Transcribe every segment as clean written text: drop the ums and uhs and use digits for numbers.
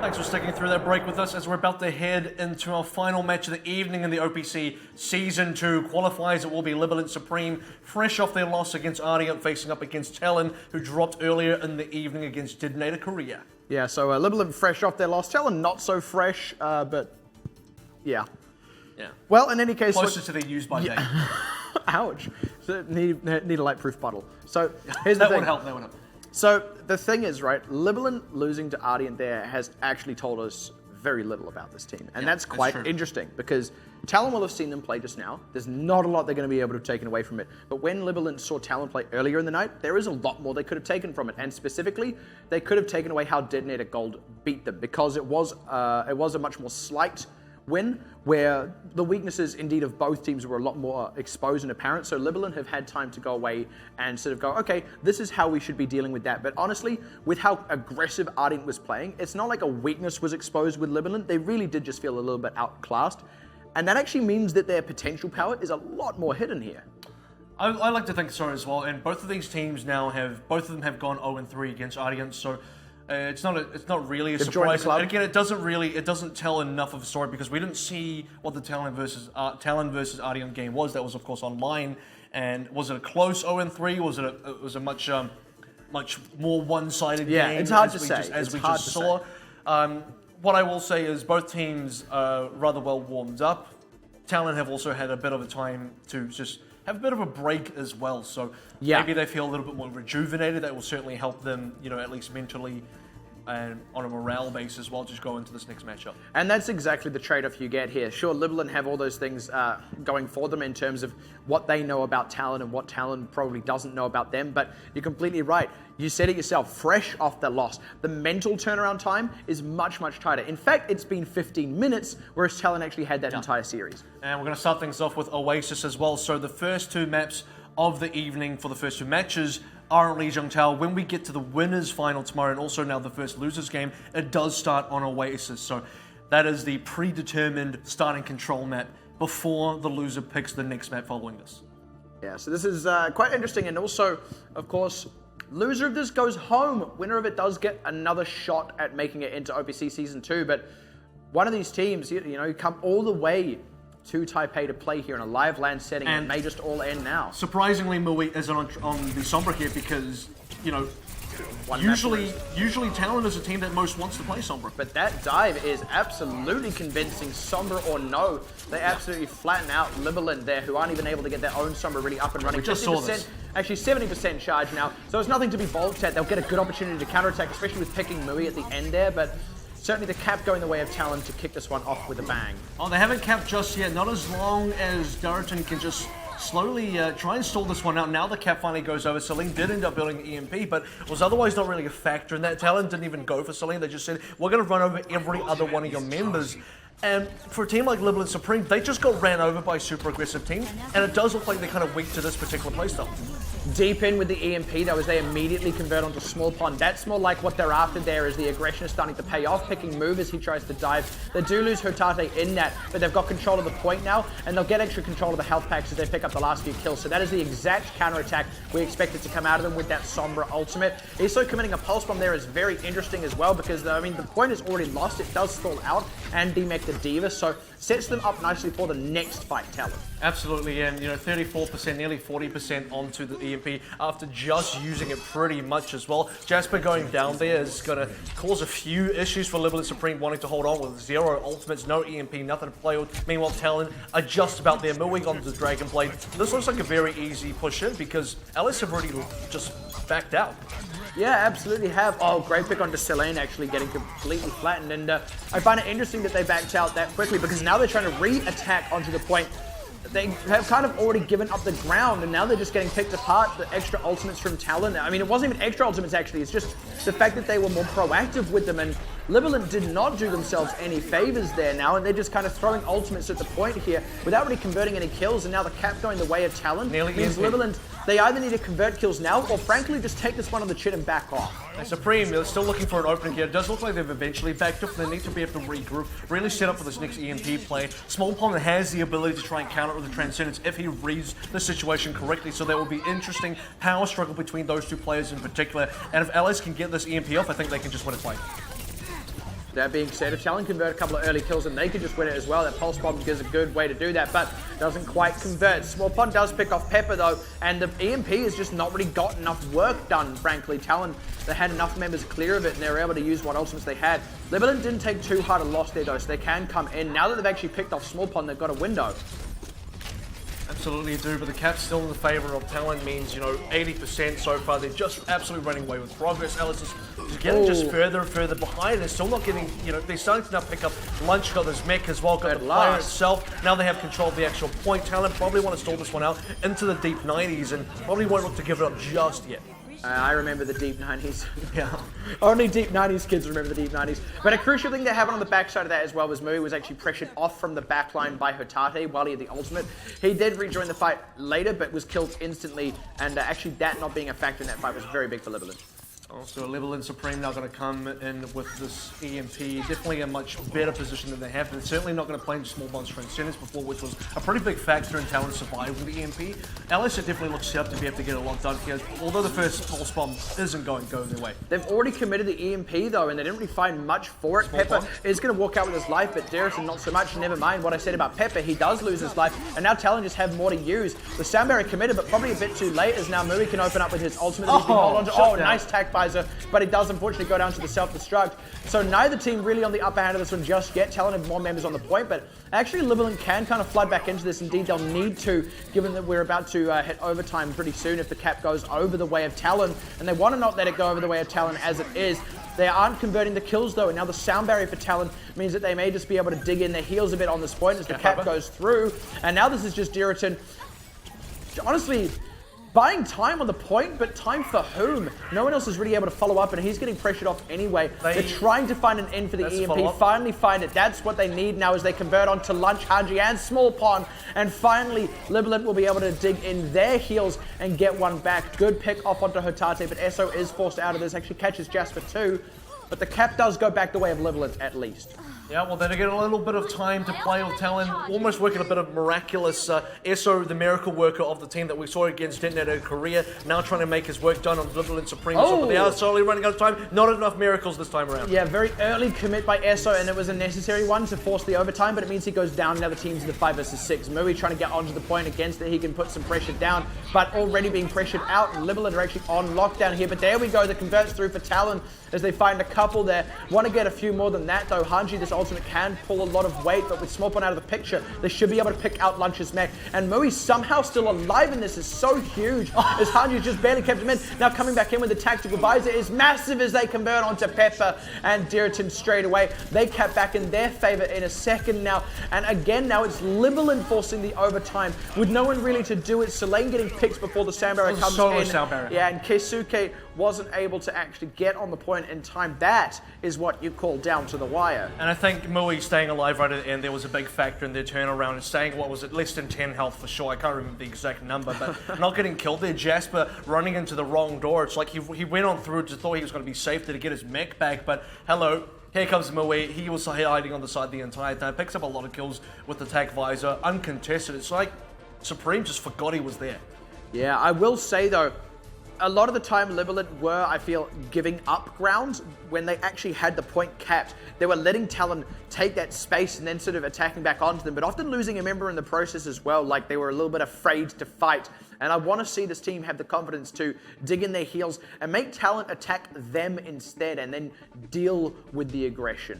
Thanks for sticking through that break with us as we're about to head into our final match of the evening in the OPC Season 2 qualifiers. It will be Libalent Supreme, fresh off their loss against Ardent, facing up against Talon, who dropped earlier in the evening against Detonator Korea. Yeah, so Libalent fresh off their loss. Talon not so fresh, but yeah. Yeah. Well, in any case... Closer to their use by date. Ouch. So need a light-proof bottle. So here's the thing. That would help. So the thing is, right, Libalent losing to Ardent there has actually told us very little about this team. And that's quite interesting because Talon will have seen them play just now. There's not a lot they're going to be able to have taken away from it. But when Libalent saw Talon play earlier in the night, there is a lot more they could have taken from it. And specifically, they could have taken away how Detonator Gold beat them because it was a much more slight win, where the weaknesses indeed of both teams were a lot more exposed and apparent. So Libalent have had time to go away and sort of go, okay, this is how we should be dealing with that. But honestly, with how aggressive Ardent was playing, it's not like a weakness was exposed with Libalent. They really did just feel a little bit outclassed. And that actually means that their potential power is a lot more hidden here. I like to think so as well. And both of these teams now both of them have gone 0-3 against Ardent. So it's not really a surprise. And again, it doesn't tell enough of a story because we didn't see what the Talon versus Ardent game was. That was of course online, and was it a close 0-3? Was it a much more one-sided game? Yeah, it's hard to say. As we just saw. What I will say is both teams are rather well warmed up. Talon have also had a bit of a time to just have a bit of a break as well, so maybe they feel a little bit more rejuvenated. That will certainly help them, at least mentally and on a morale basis while just go into this next matchup. And that's exactly the trade-off you get here. Sure, Libalent have all those things going for them in terms of what they know about Talon and what Talon probably doesn't know about them, but you're completely right. You said it yourself, fresh off the loss. The mental turnaround time is much, much tighter. In fact, it's been 15 minutes, whereas Talon actually had that entire series. And we're going to start things off with Oasis as well. So the first two maps of the evening for the first two matches are at Lijiangtao. When we get to the winners final tomorrow, and also now the first losers game, it does start on Oasis. So that is the predetermined starting control map before the loser picks the next map following this. Yeah, so this is quite interesting, and also, of course, loser of this goes home. Winner of it does get another shot at making it into OPC Season 2, but one of these teams, come all the way to Taipei to play here in a live LAN setting, and it may just all end now. Surprisingly, Mui isn't on the Sombra here because, usually Talon is a team that most wants to play Sombra. But that dive is absolutely convincing, Sombra or no. They absolutely flatten out Libalent there, who aren't even able to get their own Sombra really up and running. We just saw this. Actually 70% charge now, so it's nothing to be balked at. They'll get a good opportunity to counterattack, especially with picking Mui at the end there, but certainly the cap going the way of Talon to kick this one off with a bang. Oh, they haven't capped just yet. Not as long as Darton can just slowly try and stall this one out. Now the cap finally goes over. Celine did end up building the EMP, but it was otherwise not really a factor in that. Talon didn't even go for Celine. They just said, we're going to run over every other one of your members. And for a team like Libalent Supreme, they just got ran over by a super aggressive team, and it does look like they're kind of weak to this particular playstyle. Deep in with the EMP, though, as they immediately convert onto small pond. That's more like what they're after there, is the aggression is starting to pay off, picking move as he tries to dive. They do lose Hotate in that, but they've got control of the point now, and they'll get extra control of the health packs as they pick up the last few kills. So that is the exact counterattack we expected to come out of them with that Sombra ultimate. ISO committing a pulse bomb there is very interesting as well, because, the point is already lost. It does stall out and demech the D.Va, so sets them up nicely for the next fight, Talon. Absolutely, and 34%, nearly 40% onto the EMP after just using it pretty much as well. Jasper going down there is going to cause a few issues for Libalent Supreme, wanting to hold on with 0 ultimates, no EMP, nothing to play with. Meanwhile, Talon are just about there, moving on to the Dragon Blade. This looks like a very easy push in because LS have already just backed out. Yeah, absolutely have. Oh, great pick onto Celine, actually getting completely flattened. And I find it interesting that they backed out that quickly because now they're trying to re-attack onto the point. They have kind of already given up the ground, and now they're just getting picked apart. The extra ultimates from Talon. It wasn't even extra ultimates, actually. It's just the fact that they were more proactive with them, and Libalent did not do themselves any favors there now, and they're just kind of throwing ultimates at the point here without really converting any kills, and now the cap going the way of Talon means Libalent, they either need to convert kills now, or frankly, just take this one on the chin and back off. And Supreme, they're still looking for an opening here. It does look like they've eventually backed up. They need to be able to regroup, really set up for this next EMP play. Small Pond has the ability to try and counter it with the Transcendence if he reads the situation correctly, so there will be interesting power struggle between those two players in particular. And if LS can get this EMP off, I think they can just win a fight. That being said, if Talon convert a couple of early kills, and they could just win it as well, that Pulse Bomb is a good way to do that, but doesn't quite convert. Small Pond does pick off Pepper though, and the EMP has just not really got enough work done, frankly. Talon, they had enough members clear of it, and they were able to use what ultimates they had. Libalent didn't take too hard a loss there though, so they can come in. Now that they've actually picked off Small Pond, they've got a window. Absolutely do, but the cap's still in the favour of Talon, means, 80% so far. They're just absolutely running away with progress. Alice is getting just further and further behind. They're still not getting, they're starting to now pick up Lunch, got this mech as well, got the player itself. Now they have control of the actual point. Talon probably want to stall this one out into the deep 90s and probably won't look to give it up just yet. I remember the deep 90s. Yeah. Only deep 90s kids remember the deep 90s. But a crucial thing that happened on the backside of that as well was Mui was actually pressured off from the backline by Hotate while he had the ultimate. He did rejoin the fight later, but was killed instantly. And actually that not being a factor in that fight was very big for Libalent. Also, Libalent Supreme now going to come in with this EMP. Definitely a much better position than they have. They're certainly not going to play into small bonds transcendence before, which was a pretty big factor in Talon surviving the EMP. LS definitely looks set up to be able to get a lot done here, although the first pulse bomb isn't going their way. They've already committed the EMP though, and they didn't really find much for it. Pepper is going to walk out with his life, but Darrison not so much. Never mind what I said about Pepper, he does lose his life, and now Talon just have more to use. The sound barrier committed, but probably a bit too late, as now Mui can open up with his ultimate that he's been holding on to. Nice tack visor, but he does unfortunately go down to the self-destruct. So neither team really on the upper hand of this one just yet. Talon have more members on the point, but actually Libalent can kind of flood back into this. Indeed, they'll need to, given that we're about to hit overtime pretty soon if the cap goes over the way of Talon, and they want to not let it go over the way of Talon as it is. They aren't converting the kills though, and now the sound barrier for Talon means that they may just be able to dig in their heels a bit on this point as the cap goes through. And now this is just Darrison, honestly, buying time on the point, but time for whom? No one else is really able to follow up, and he's getting pressured off anyway. They're trying to find an end for the EMP, finally find it. That's what they need now as they convert on to Lunch, Haji, and Small Pond. And finally, Libalent will be able to dig in their heels and get one back. Good pick off onto Hotate, but Esso is forced out of this, actually catches Jasper too. But the cap does go back the way of Libalent at least. Yeah, well, then again, a little bit of time to play with Talon, almost working a bit of miraculous. Esso, the miracle worker of the team that we saw against Detonator Korea, now trying to make his work done on Libalent Supreme. But they are slowly running out of time. Not enough miracles this time around. Yeah, very early commit by Esso, and it was a necessary one to force the overtime, but it means he goes down and now the team's in the 5 versus 6. Mui trying to get onto the point against it. He can put some pressure down, but already being pressured out. Libalent are actually on lockdown here, but there we go. The converts through for Talon as they find a couple there. Want to get a few more than that, though. Hanji, this ultimate can pull a lot of weight, but with Small Pond out of the picture, they should be able to pick out Lunch's mech. And Mui somehow still alive in this is so huge, as Hanji just barely kept him in. Now coming back in with the tactical visor is massive as they convert onto Pepper and Darrison straight away. They cap back in their favor in a second now. And again, now it's Libalent forcing the overtime with no one really to do it. Selene getting picked before the sound barrier comes in. Yeah, and Keisuke wasn't able to actually get on the point in time. That is what you call down to the wire. And I think Mui staying alive right at the end, there was a big factor in their turnaround and staying, what was it, less than 10 health for sure. I can't remember the exact number, but not getting killed there. Jasper running into the wrong door. It's like he went on through, just thought he was going to be safe to get his mech back, but hello. Here comes Mui. He was hiding on the side the entire time. Picks up a lot of kills with the tac visor, uncontested. It's like Supreme just forgot he was there. Yeah, I will say though, a lot of the time Libalent were, I feel, giving up ground when they actually had the point capped. They were letting Talon take that space and then sort of attacking back onto them, but often losing a member in the process as well, like they were a little bit afraid to fight. And I want to see this team have the confidence to dig in their heels and make Talon attack them instead and then deal with the aggression.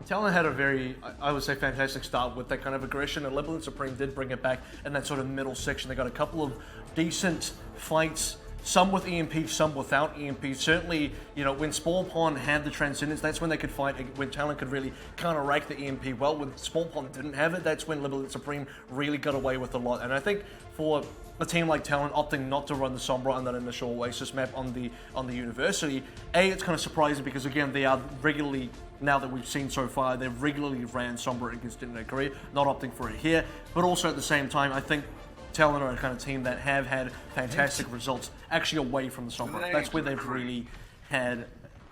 Talon had a very, I would say, fantastic start with that kind of aggression, and Libalent Supreme did bring it back in that sort of middle section. They got a couple of decent fights, some with EMP, some without EMP. Certainly, when Small Pond had the Transcendence, that's when they could fight, when Talon could really counteract the EMP well. When Small Pond didn't have it, that's when Libalent Supreme really got away with a lot. And I think for a team like Talon opting not to run the Sombra on that initial Oasis map on the University, it's kind of surprising because, again, they are regularly, now that we've seen so far, they've regularly ran Sombra against Detonator Korea, not opting for it here. But also at the same time, I think Talon are a kind of team that have had fantastic results actually away from the Sombra. That's where they've really had,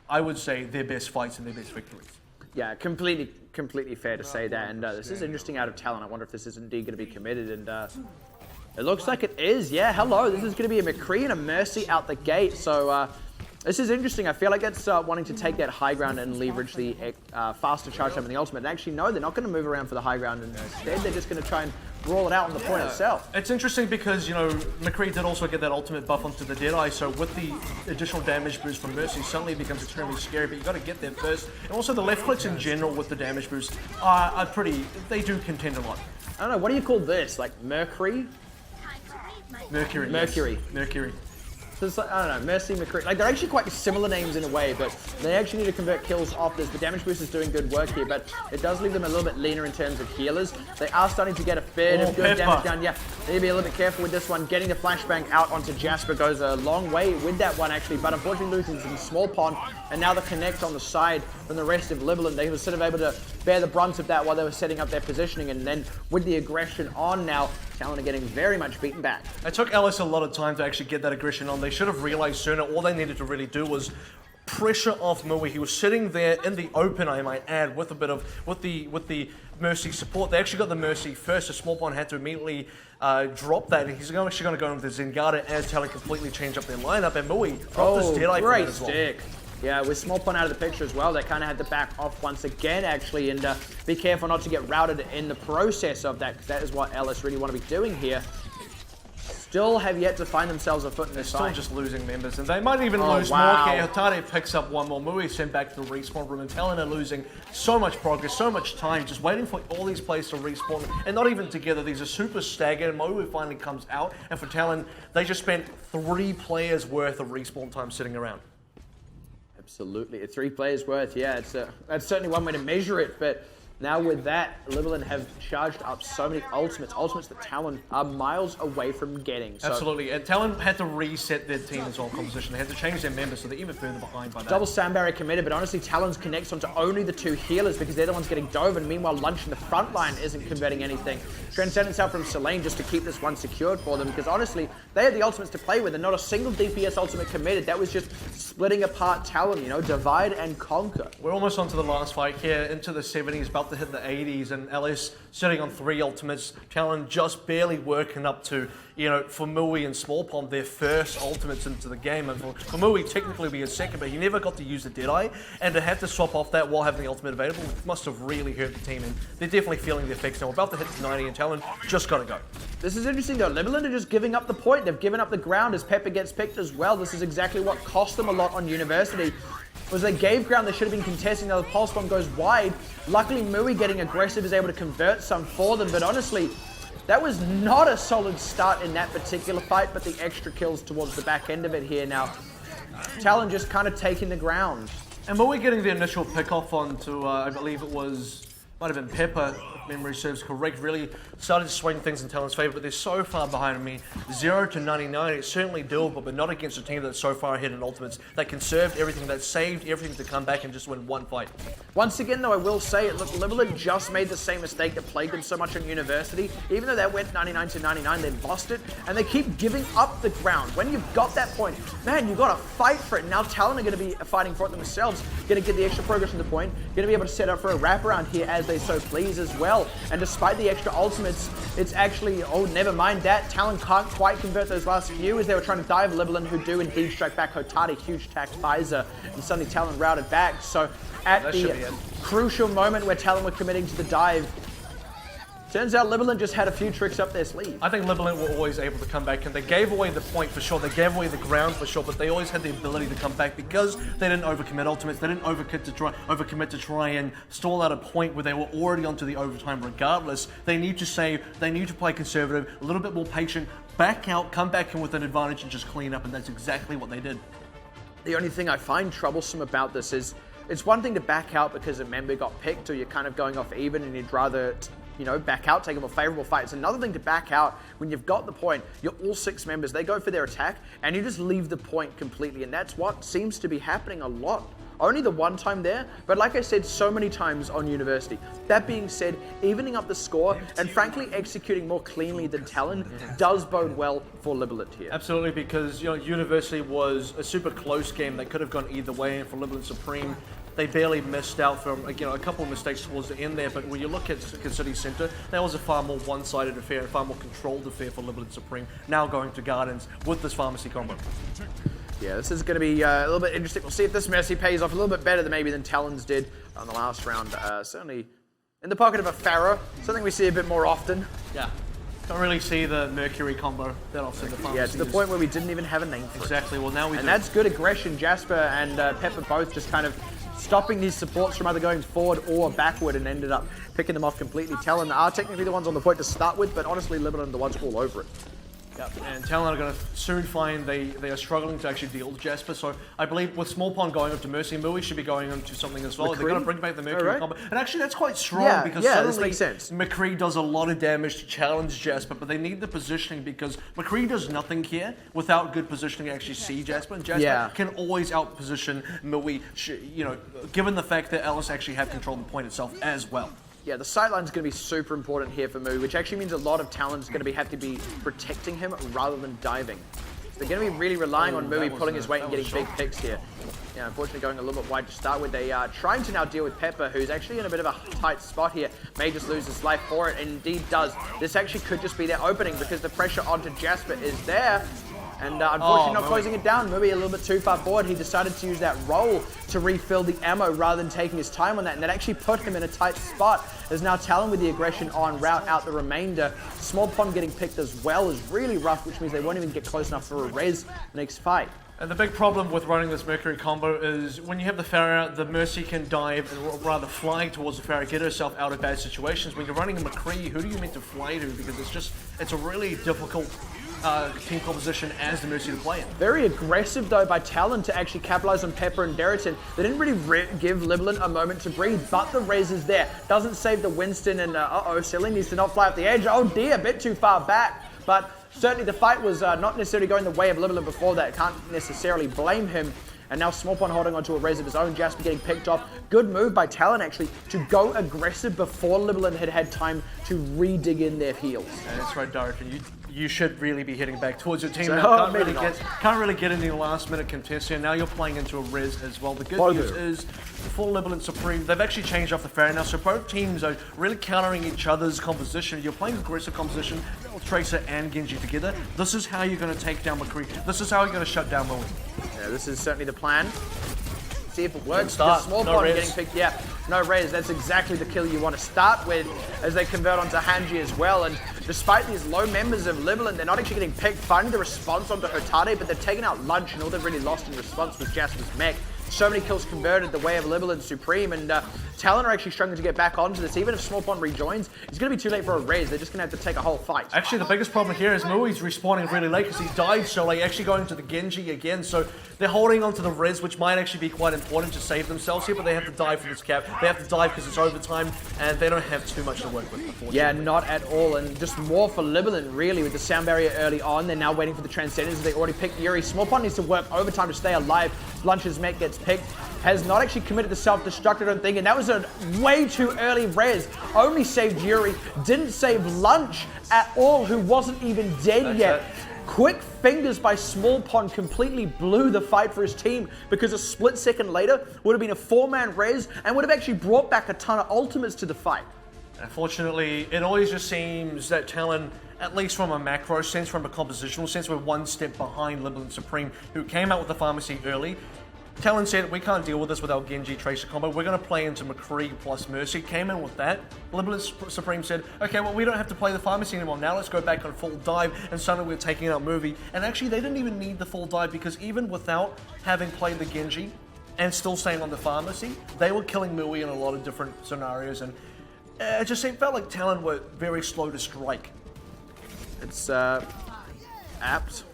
I would say, their best fights and their best victories. Yeah, completely fair to say that. And this is interesting out of Talon. I wonder if this is indeed going to be committed. And it looks like it is. Yeah, hello. This is going to be a McCree and a Mercy out the gate. So This is interesting. I feel like it's wanting to take that high ground and leverage the faster charge time in the ultimate. And actually, no, they're not going to move around for the high ground. And instead, they're just going to try and brawl it out on the point itself. It's interesting because, you know, McCree did also get that ultimate buff onto the Deadeye, so with the additional damage boost from Mercy, suddenly it becomes extremely scary, but you got to get there first. And also the left clicks in general with the damage boost are pretty, they do contend a lot. I don't know, what do you call this? Like Mercury? Mercury. Mercury. Yes. Mercury. So it's like, I don't know, Mercy, McCree. Like, they're actually quite similar names in a way, but they actually need to convert kills off this. The damage boost is doing good work here, but it does leave them a little bit leaner in terms of healers. They are starting to get a fair bit of good damage done. Yeah, they need to be a little bit careful with this one. Getting the flashbang out onto Jasper goes a long way with that one, actually, but unfortunately losing some small pond, and now the connect on the side from the rest of Libalent. They were sort of able to bear the brunt of that while they were setting up their positioning, and then with the aggression on now, Talon are getting very much beaten back. It took Ellis a lot of time to actually get that aggression on. They should have realized sooner. All they needed to really do was pressure off Mui. He was sitting there in the open, I might add, with a bit of with the Mercy support. They actually got the Mercy first. So Small Pond had to immediately drop that. He's actually going to go into the Zengarde as Talon completely changed up their lineup. And Mui dropped his Deadeye for that as well. Stick. Yeah, with Small Pond out of the picture as well, they kind of had to back off once again, actually, and be careful not to get routed in the process of that, because that is what Ellis really want to be doing here. Still have yet to find themselves a foot in this fight. Still just losing members, and they might even lose more. Hotade picks up one more. Mui sent back to the respawn room, and Talon are losing so much progress, so much time, just waiting for all these players to respawn, and not even together. These are super staggered. Mui finally comes out, and for Talon, they just spent 3 players worth of respawn time sitting around. Absolutely, 3 players worth, yeah, that's certainly one way to measure it, but now with that, Libalent have charged up so many ultimates that Talon are miles away from getting. So absolutely, and Talon had to reset their team as well composition. They had to change their members, so they're even further behind by that. Double Sand Barrier committed, but honestly, Talon's connects onto only the 2 healers because they're the ones getting dove, and meanwhile, Lunch in the front line isn't converting anything. Transcendence out from Selene just to keep this one secured for them, because honestly, they had the ultimates to play with, and not a single DPS ultimate committed. That was just splitting apart Talon, you know, divide and conquer. We're almost onto the last fight here, into the 70s, about to hit the 80s, and LS sitting on 3 ultimates. Talon just barely working up to, you know, for Mui and Small Pond, their first ultimates into the game. And for Mui, technically be his second, but he never got to use the Deadeye, and to have to swap off that while having the ultimate available must have really hurt the team, and they're definitely feeling the effects now. We're about to hit 90, and Talon just got to go. This is interesting though. Libalent are just giving up the point. They've given up the ground as Pepper gets picked as well. This is exactly what cost them a lot on University. Was they gave ground, they should have been contesting. Now the pulse bomb goes wide. Luckily, Mui getting aggressive is able to convert some for them, but honestly, that was not a solid start in that particular fight, but the extra kills towards the back end of it here now. Talon just kind of taking the ground. And Mui getting the initial pick off onto, I believe it was, might have been Pepper, if memory serves correct, really started to swing things in Talon's favor, but they're so far behind me. 0 to 99, it's certainly doable, but not against a team that's so far ahead in ultimates, that conserved everything, that saved everything to come back and just win one fight. Once again, though, I will say it, look, Libalent just made the same mistake that plagued them so much on University. Even though that went 99 to 99, they lost it, and they keep giving up the ground. When you've got that point, man, you've got to fight for it. Now Talon are going to be fighting for it themselves, going to get the extra progress on the point, going to be able to set up for a wraparound here as they so please as well. And despite the extra ultimates, it's actually, oh, never mind that. Talon can't quite convert those last few as they were trying to dive. Libalent, who do indeed strike back Hotade, huge attack Pfizer, and suddenly Talon routed back. So at the crucial moment where Talon were committing to the dive, turns out Libalent just had a few tricks up their sleeve. I think Libalent were always able to come back, and they gave away the point for sure, they gave away the ground for sure, but they always had the ability to come back because they didn't overcommit ultimates, they didn't overcommit to try and stall out a point where they were already onto the overtime regardless. They need to save, they need to play conservative, a little bit more patient, back out, come back in with an advantage and just clean up, and that's exactly what they did. The only thing I find troublesome about this is, it's one thing to back out because a member got picked or you're kind of going off even and you'd rather, you know, back out, take a more favorable fight. It's another thing to back out when you've got the point, you're all 6 members, they go for their attack, and you just leave the point completely, and that's what seems to be happening a lot. Only the one time there, but like I said so many times on University. That being said, evening up the score and frankly executing more cleanly than Talon does bode well for Libalent here. Absolutely, because, you know, University was a super close game that could have gone either way, and for Libalent Supreme, they barely missed out from, you know, a couple of mistakes towards the end there, but when you look at City Center, that was a far more one-sided affair, a far more controlled affair for Libalent Supreme, now going to Gardens with this Pharmacy combo. Yeah, this is going to be a little bit interesting. We'll see if this Mercy pays off a little bit better than maybe Talon's did on the last round. Certainly in the pocket of a Pharaoh, something we see a bit more often. Yeah. Don't really see the Mercury combo that often. Yeah, to the point where we didn't even have a name for it. Exactly, well now we do. And that's good aggression. Jasper and Pepper both just kind of stopping these supports from either going forward or backward and ended up picking them off completely. Talon are technically the ones on the point to start with, but honestly, Libalent are the ones all over it. Yep, and Talon are going to soon find they are struggling to actually deal with Jasper. So I believe with Small Pond going up to Mercy, Mui should be going up to something as well. McCree? They're going to bring back the Mercury combo. And actually that's quite strong because this makes sense. McCree does a lot of damage to challenge Jasper, but they need the positioning because McCree does nothing here without good positioning to actually see Jasper. And Jasper can always outposition Mui, you know, given the fact that Ellis actually have control of the point itself as well. Yeah, the sideline is going to be super important here for Mu, which actually means a lot of Talon is going to have to be protecting him rather than diving. So they're going to be really relying on Mui pulling his weight and getting big picks here. Yeah, unfortunately going a little bit wide to start with. They are trying to now deal with Pepper, who's actually in a bit of a tight spot here. May just lose his life for it, and indeed does. This actually could just be their opening because the pressure onto Jasper is there. And unfortunately not closing it down. Maybe a little bit too far forward. He decided to use that roll to refill the ammo rather than taking his time on that. And that actually put him in a tight spot. As now Talon with the aggression on route out the remainder. Small Pond getting picked as well is really rough, which means they won't even get close enough for a res next fight. And the big problem with running this Mercury combo is when you have the Pharaoh, the Mercy can dive and rather fly towards the Pharaoh, get herself out of bad situations. When you're running a McCree, who do you mean to fly to? Because it's a really difficult team composition as the Mercy to play in. Very aggressive though by Talon to actually capitalize on Pepper and Deriton. They didn't really give Libalent a moment to breathe, but the res is there. Doesn't save the Winston and Silly needs to not fly off the edge. Oh dear, a bit too far back. But certainly the fight was not necessarily going the way of Libalent before that. Can't necessarily blame him. And now Small Pond holding onto a res of his own. Jasper getting picked off. Good move by Talon actually to go aggressive before Libalent had time to re-dig in their heels. And that's right, Deriton. You should really be heading back towards your team. So, now, can't really get any last minute contestant. Now you're playing into a res as well. The good news is for Libalent Supreme, they've actually changed off the Pharaoh now, so both teams are really countering each other's composition. You're playing aggressive composition with Tracer and Genji together. This is how you're going to take down McCree. This is how you're going to shut down Mui. Yeah, this is certainly the plan. See if it works. Small no Pond res. getting picked. Yeah, no res. That's exactly the kill you want to start with as they convert onto Hanji as well. And despite these low members of Libalent, they're not actually getting picked. Finding the response onto Hotade, but they've taken out Lunch, and all they've really lost in response was Jasper's mech. So many kills converted the way of Libalent Supreme, and Talon are actually struggling to get back onto this. Even if Small Pond rejoins, it's going to be too late for a res. They're just going to have to take a whole fight. Actually, the biggest problem here is Mui's respawning really late because he died so late, actually going to the Genji again. So they're holding onto the res, which might actually be quite important to save themselves here, but they have to dive for this cap. They have to dive because it's overtime, and they don't have too much to work with, unfortunately. Yeah, not at all, and just more for Libalent, really, with the sound barrier early on. They're now waiting for the Transcendence. They already picked Yuri. Small Pond needs to work overtime to stay alive. Lunch's mech gets picked. Has not actually committed the self-destruct, I don't think, and that was a way too early res. Only saved Yuri, didn't save Lunch at all, who wasn't even dead yet. Quick fingers by Small Pond completely blew the fight for his team because a split second later would have been a 4-man res and would have actually brought back a ton of ultimates to the fight. Unfortunately, it always just seems that Talon, at least from a macro sense, from a compositional sense, we're one step behind Libalent Supreme, who came out with the pharmacy early. Talon said, we can't deal with this without Genji Tracer combo. We're going to play into McCree plus Mercy. Came in with that. Libalent Supreme said, okay, well, we don't have to play the pharmacy anymore. Now let's go back on full dive. And suddenly we're taking out Movie. And actually, they didn't even need the full dive because even without having played the Genji and still staying on the pharmacy, they were killing Mui in a lot of different scenarios. And it just felt like Talon were very slow to strike. It's apt.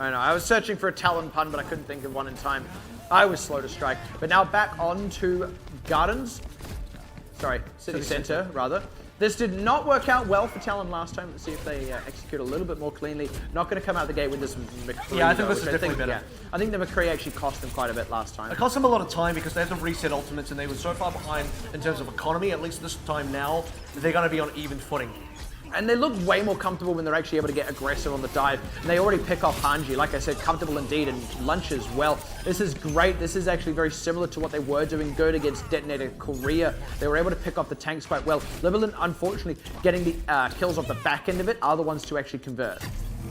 I don't know, I was searching for a Talon pun, but I couldn't think of one in time. I was slow to strike. But now back on to Gardens. Sorry, City Center, rather. This did not work out well for Talon last time. Let's see if they execute a little bit more cleanly. Not going to come out the gate with this McCree. Yeah, I think this is definitely better. Yeah, I think the McCree actually cost them quite a bit last time. It cost them a lot of time because they had to reset ultimates and they were so far behind in terms of economy. At least this time now, they're going to be on even footing. And they look way more comfortable when they're actually able to get aggressive on the dive. And they already pick off Hanji, like I said, comfortable indeed, and Lunch as well. This is great. This is actually very similar to what they were doing good against Detonator Korea. They were able to pick off the tanks quite well. Libalent, unfortunately, getting the kills off the back end of it are the ones to actually convert.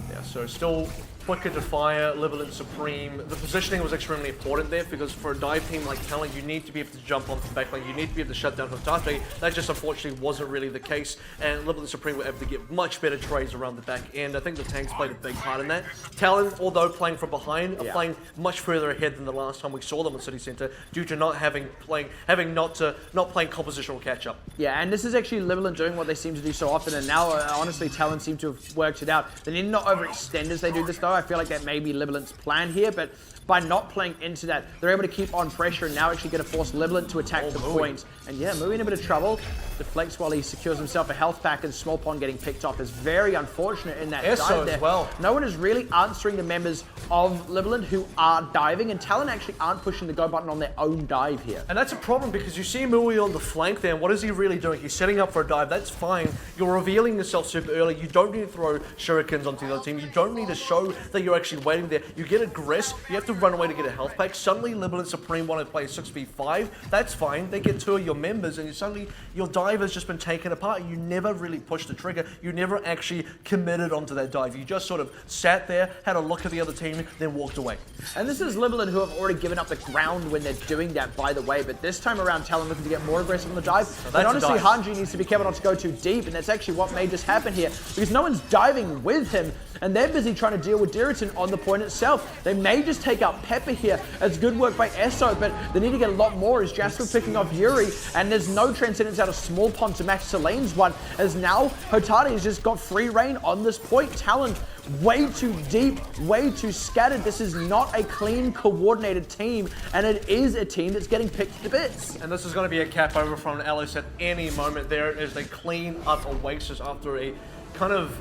Yeah, so still quicker to fire, Libalent Supreme. The positioning was extremely important there because for a dive team like Talon, you need to be able to jump onto the backline, you need to be able to shut down Hotate. That just unfortunately wasn't really the case, and Libalent Supreme were able to get much better trades around the back end. I think the tanks played a big part in that. Talon, although playing from behind, are playing much further ahead than the last time we saw them in City Center due to not playing compositional catch up. Yeah, and this is actually Libalent doing what they seem to do so often, and now honestly Talon seem to have worked it out. They need to not overextend as they do this though. I feel like that may be Libalent's plan here, but by not playing into that, they're able to keep on pressure and now actually going to force Libalent to attack the point. And yeah, Mui in a bit of trouble. Deflects while he secures himself a health pack, and Small Pond getting picked off is very unfortunate in that dive there. As well. No one is really answering the members of Libalent who are diving, and Talon actually aren't pushing the go button on their own dive here. And that's a problem because you see Mui on the flank there, and what is he really doing? He's setting up for a dive, that's fine. You're revealing yourself super early. You don't need to throw shurikens onto the other team. You don't need to show that you're actually waiting there. You get aggressive, you have to run away to get a health pack. Suddenly Libalent Supreme want to play 6v5. That's fine. They get 2 of your members, and suddenly your dive has just been taken apart. You never really pushed the trigger. You never actually committed onto that dive. You just sort of sat there, had a look at the other team, then walked away. And this is Libalent who have already given up the ground when they're doing that, by the way. But this time around, Talon looking to get more aggressive on the dive. But honestly, Hanji needs to be careful not to go too deep, and that's actually what may just happen here, because no one's diving with him, and they're busy trying to deal with Diriton on the point itself. They may just take out Pepper here. It's good work by Esso, but they need to get a lot more as Jasper picking off Yuri, and there's no transcendence out of Small Pond to match Selene's one, as now Hotate has just got free reign on this point. Talon way too deep, way too scattered. This is not a clean, coordinated team, and it is a team that's getting picked to bits. And this is going to be a cap over from Alice at any moment there as they clean up Oasis after a kind of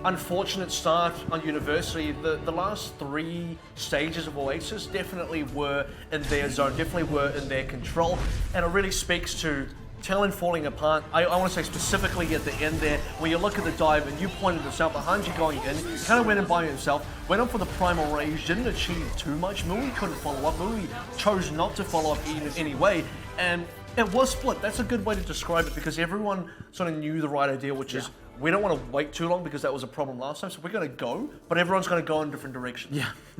unfortunate start on University. The last 3 stages of Oasis definitely were in their zone, definitely were in their control, and it really speaks to Talon falling apart. I want to say specifically at the end there, where you look at the dive and you pointed this out, but Hanji going in, kind of went in by himself, went up for the primal rage, didn't achieve too much. Mui couldn't follow up. Mui chose not to follow up in any way, and it was split. That's a good way to describe it because everyone sort of knew the right idea, which is we don't want to wait too long because that was a problem last time, so we're going to go, but everyone's going to go in different directions.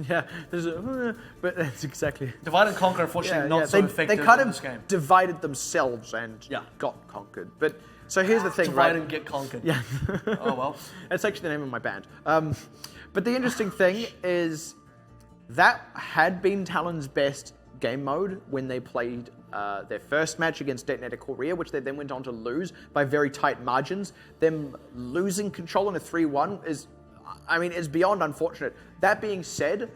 Yeah. But that's exactly... Divide and conquer, unfortunately, not so effective they kind in of this game. Divided themselves and got conquered. But so here's the thing, Divide and get conquered. Yeah. Oh, well. That's actually the name of my band. But the interesting thing is that had been Talon's best game mode when they played their first match against Detonator Korea, which they then went on to lose by very tight margins. Them losing control in a 3-1 is beyond unfortunate. That being said,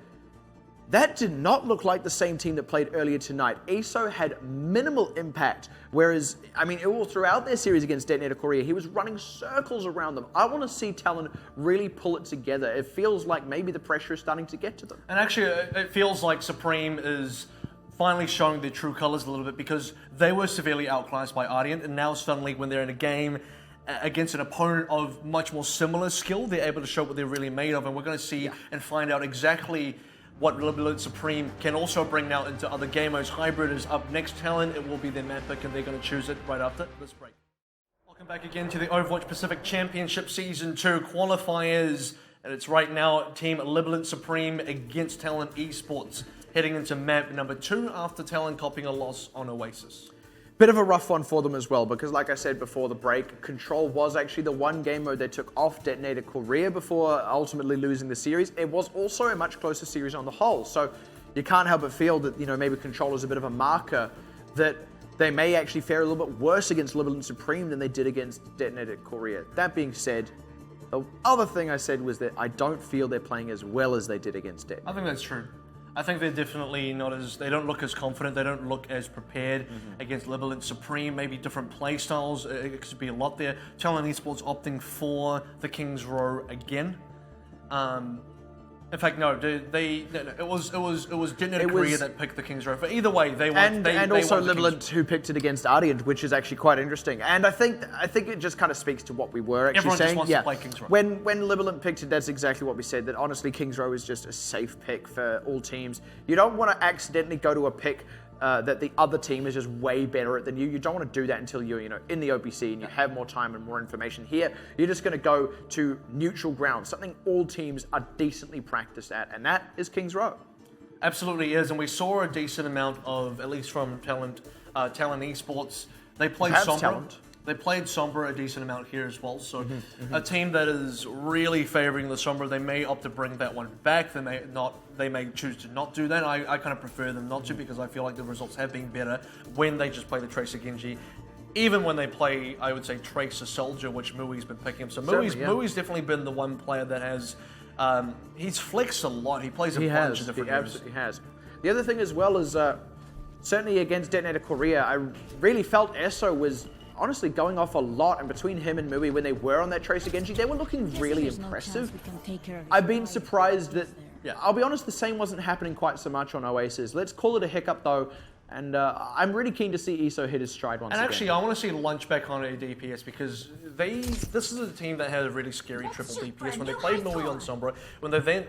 that did not look like the same team that played earlier tonight. ESO had minimal impact, whereas, all throughout their series against Detonator Korea, he was running circles around them. I want to see Talon really pull it together. It feels like maybe the pressure is starting to get to them. And actually, it feels like Supreme is finally showing their true colors a little bit because they were severely outclassed by Ardian, and now suddenly when they're in a game against an opponent of much more similar skill, they're able to show what they're really made of, and we're going to see and find out exactly what Libalent Supreme can also bring now into other game modes. Hybrid is up next. Talon, it will be their map pick, and they're going to choose it right after this break. Welcome back again to the Overwatch Pacific Championship Season 2 qualifiers, and it's right now Team Libalent Supreme against Talon Esports, heading into map number 2 after Talon copying a loss on Oasis. Bit of a rough one for them as well, because like I said before the break, Control was actually the one game mode they took off Detonator Korea before ultimately losing the series. It was also a much closer series on the whole, so you can't help but feel that, maybe Control is a bit of a marker that they may actually fare a little bit worse against Libalent Supreme than they did against Detonator Korea. That being said, the other thing I said was that I don't feel they're playing as well as they did against Detonator. I think that's true. I think they're definitely they don't look as confident, they don't look as prepared against Libalent Supreme, maybe different play styles, it could be a lot there. Talon Esports opting for the King's Row again. In fact, no, it was Detonator Korea that picked the King's Row. But either way, they won. And also Libalent who picked it against Ardian, which is actually quite interesting. And I think it just kind of speaks to what we were actually Everyone saying. Just wants to play King's Row. When Libalent picked it, that's exactly what we said. That honestly, King's Row is just a safe pick for all teams. You don't want to accidentally go to a pick that the other team is just way better at than you. You don't want to do that until you're, in the OPC and you have more time and more information. Here, you're just going to go to neutral ground, something all teams are decently practiced at, and that is Kings Row. Absolutely is, and we saw a decent amount of, at least from Talon Esports, they played Sombra. They played Sombra a decent amount here as well, so a team that is really favouring the Sombra, they may opt to bring that one back, they may not. They may choose to not do that. I kind of prefer them not to, because I feel like the results have been better when they just play the Tracer Genji. Even when they play, I would say, Tracer Soldier, which Mui's been picking up. So Mui's definitely been the one player that has, he's flexed a lot. He plays a bunch of different moves. He absolutely has. The other thing as well is, certainly against Detonator Korea, I really felt Esso was honestly going off a lot, and between him and Mui, when they were on that Tracer Genji, they were looking really impressive. I've been surprised that, I'll be honest, the same wasn't happening quite so much on Oasis. Let's call it a hiccup though, and I'm really keen to see ESO hit his stride once again. And actually, I want to see Lunch back on a DPS, because this is a team that had a really scary triple DPS. When they played Mui on Sombra,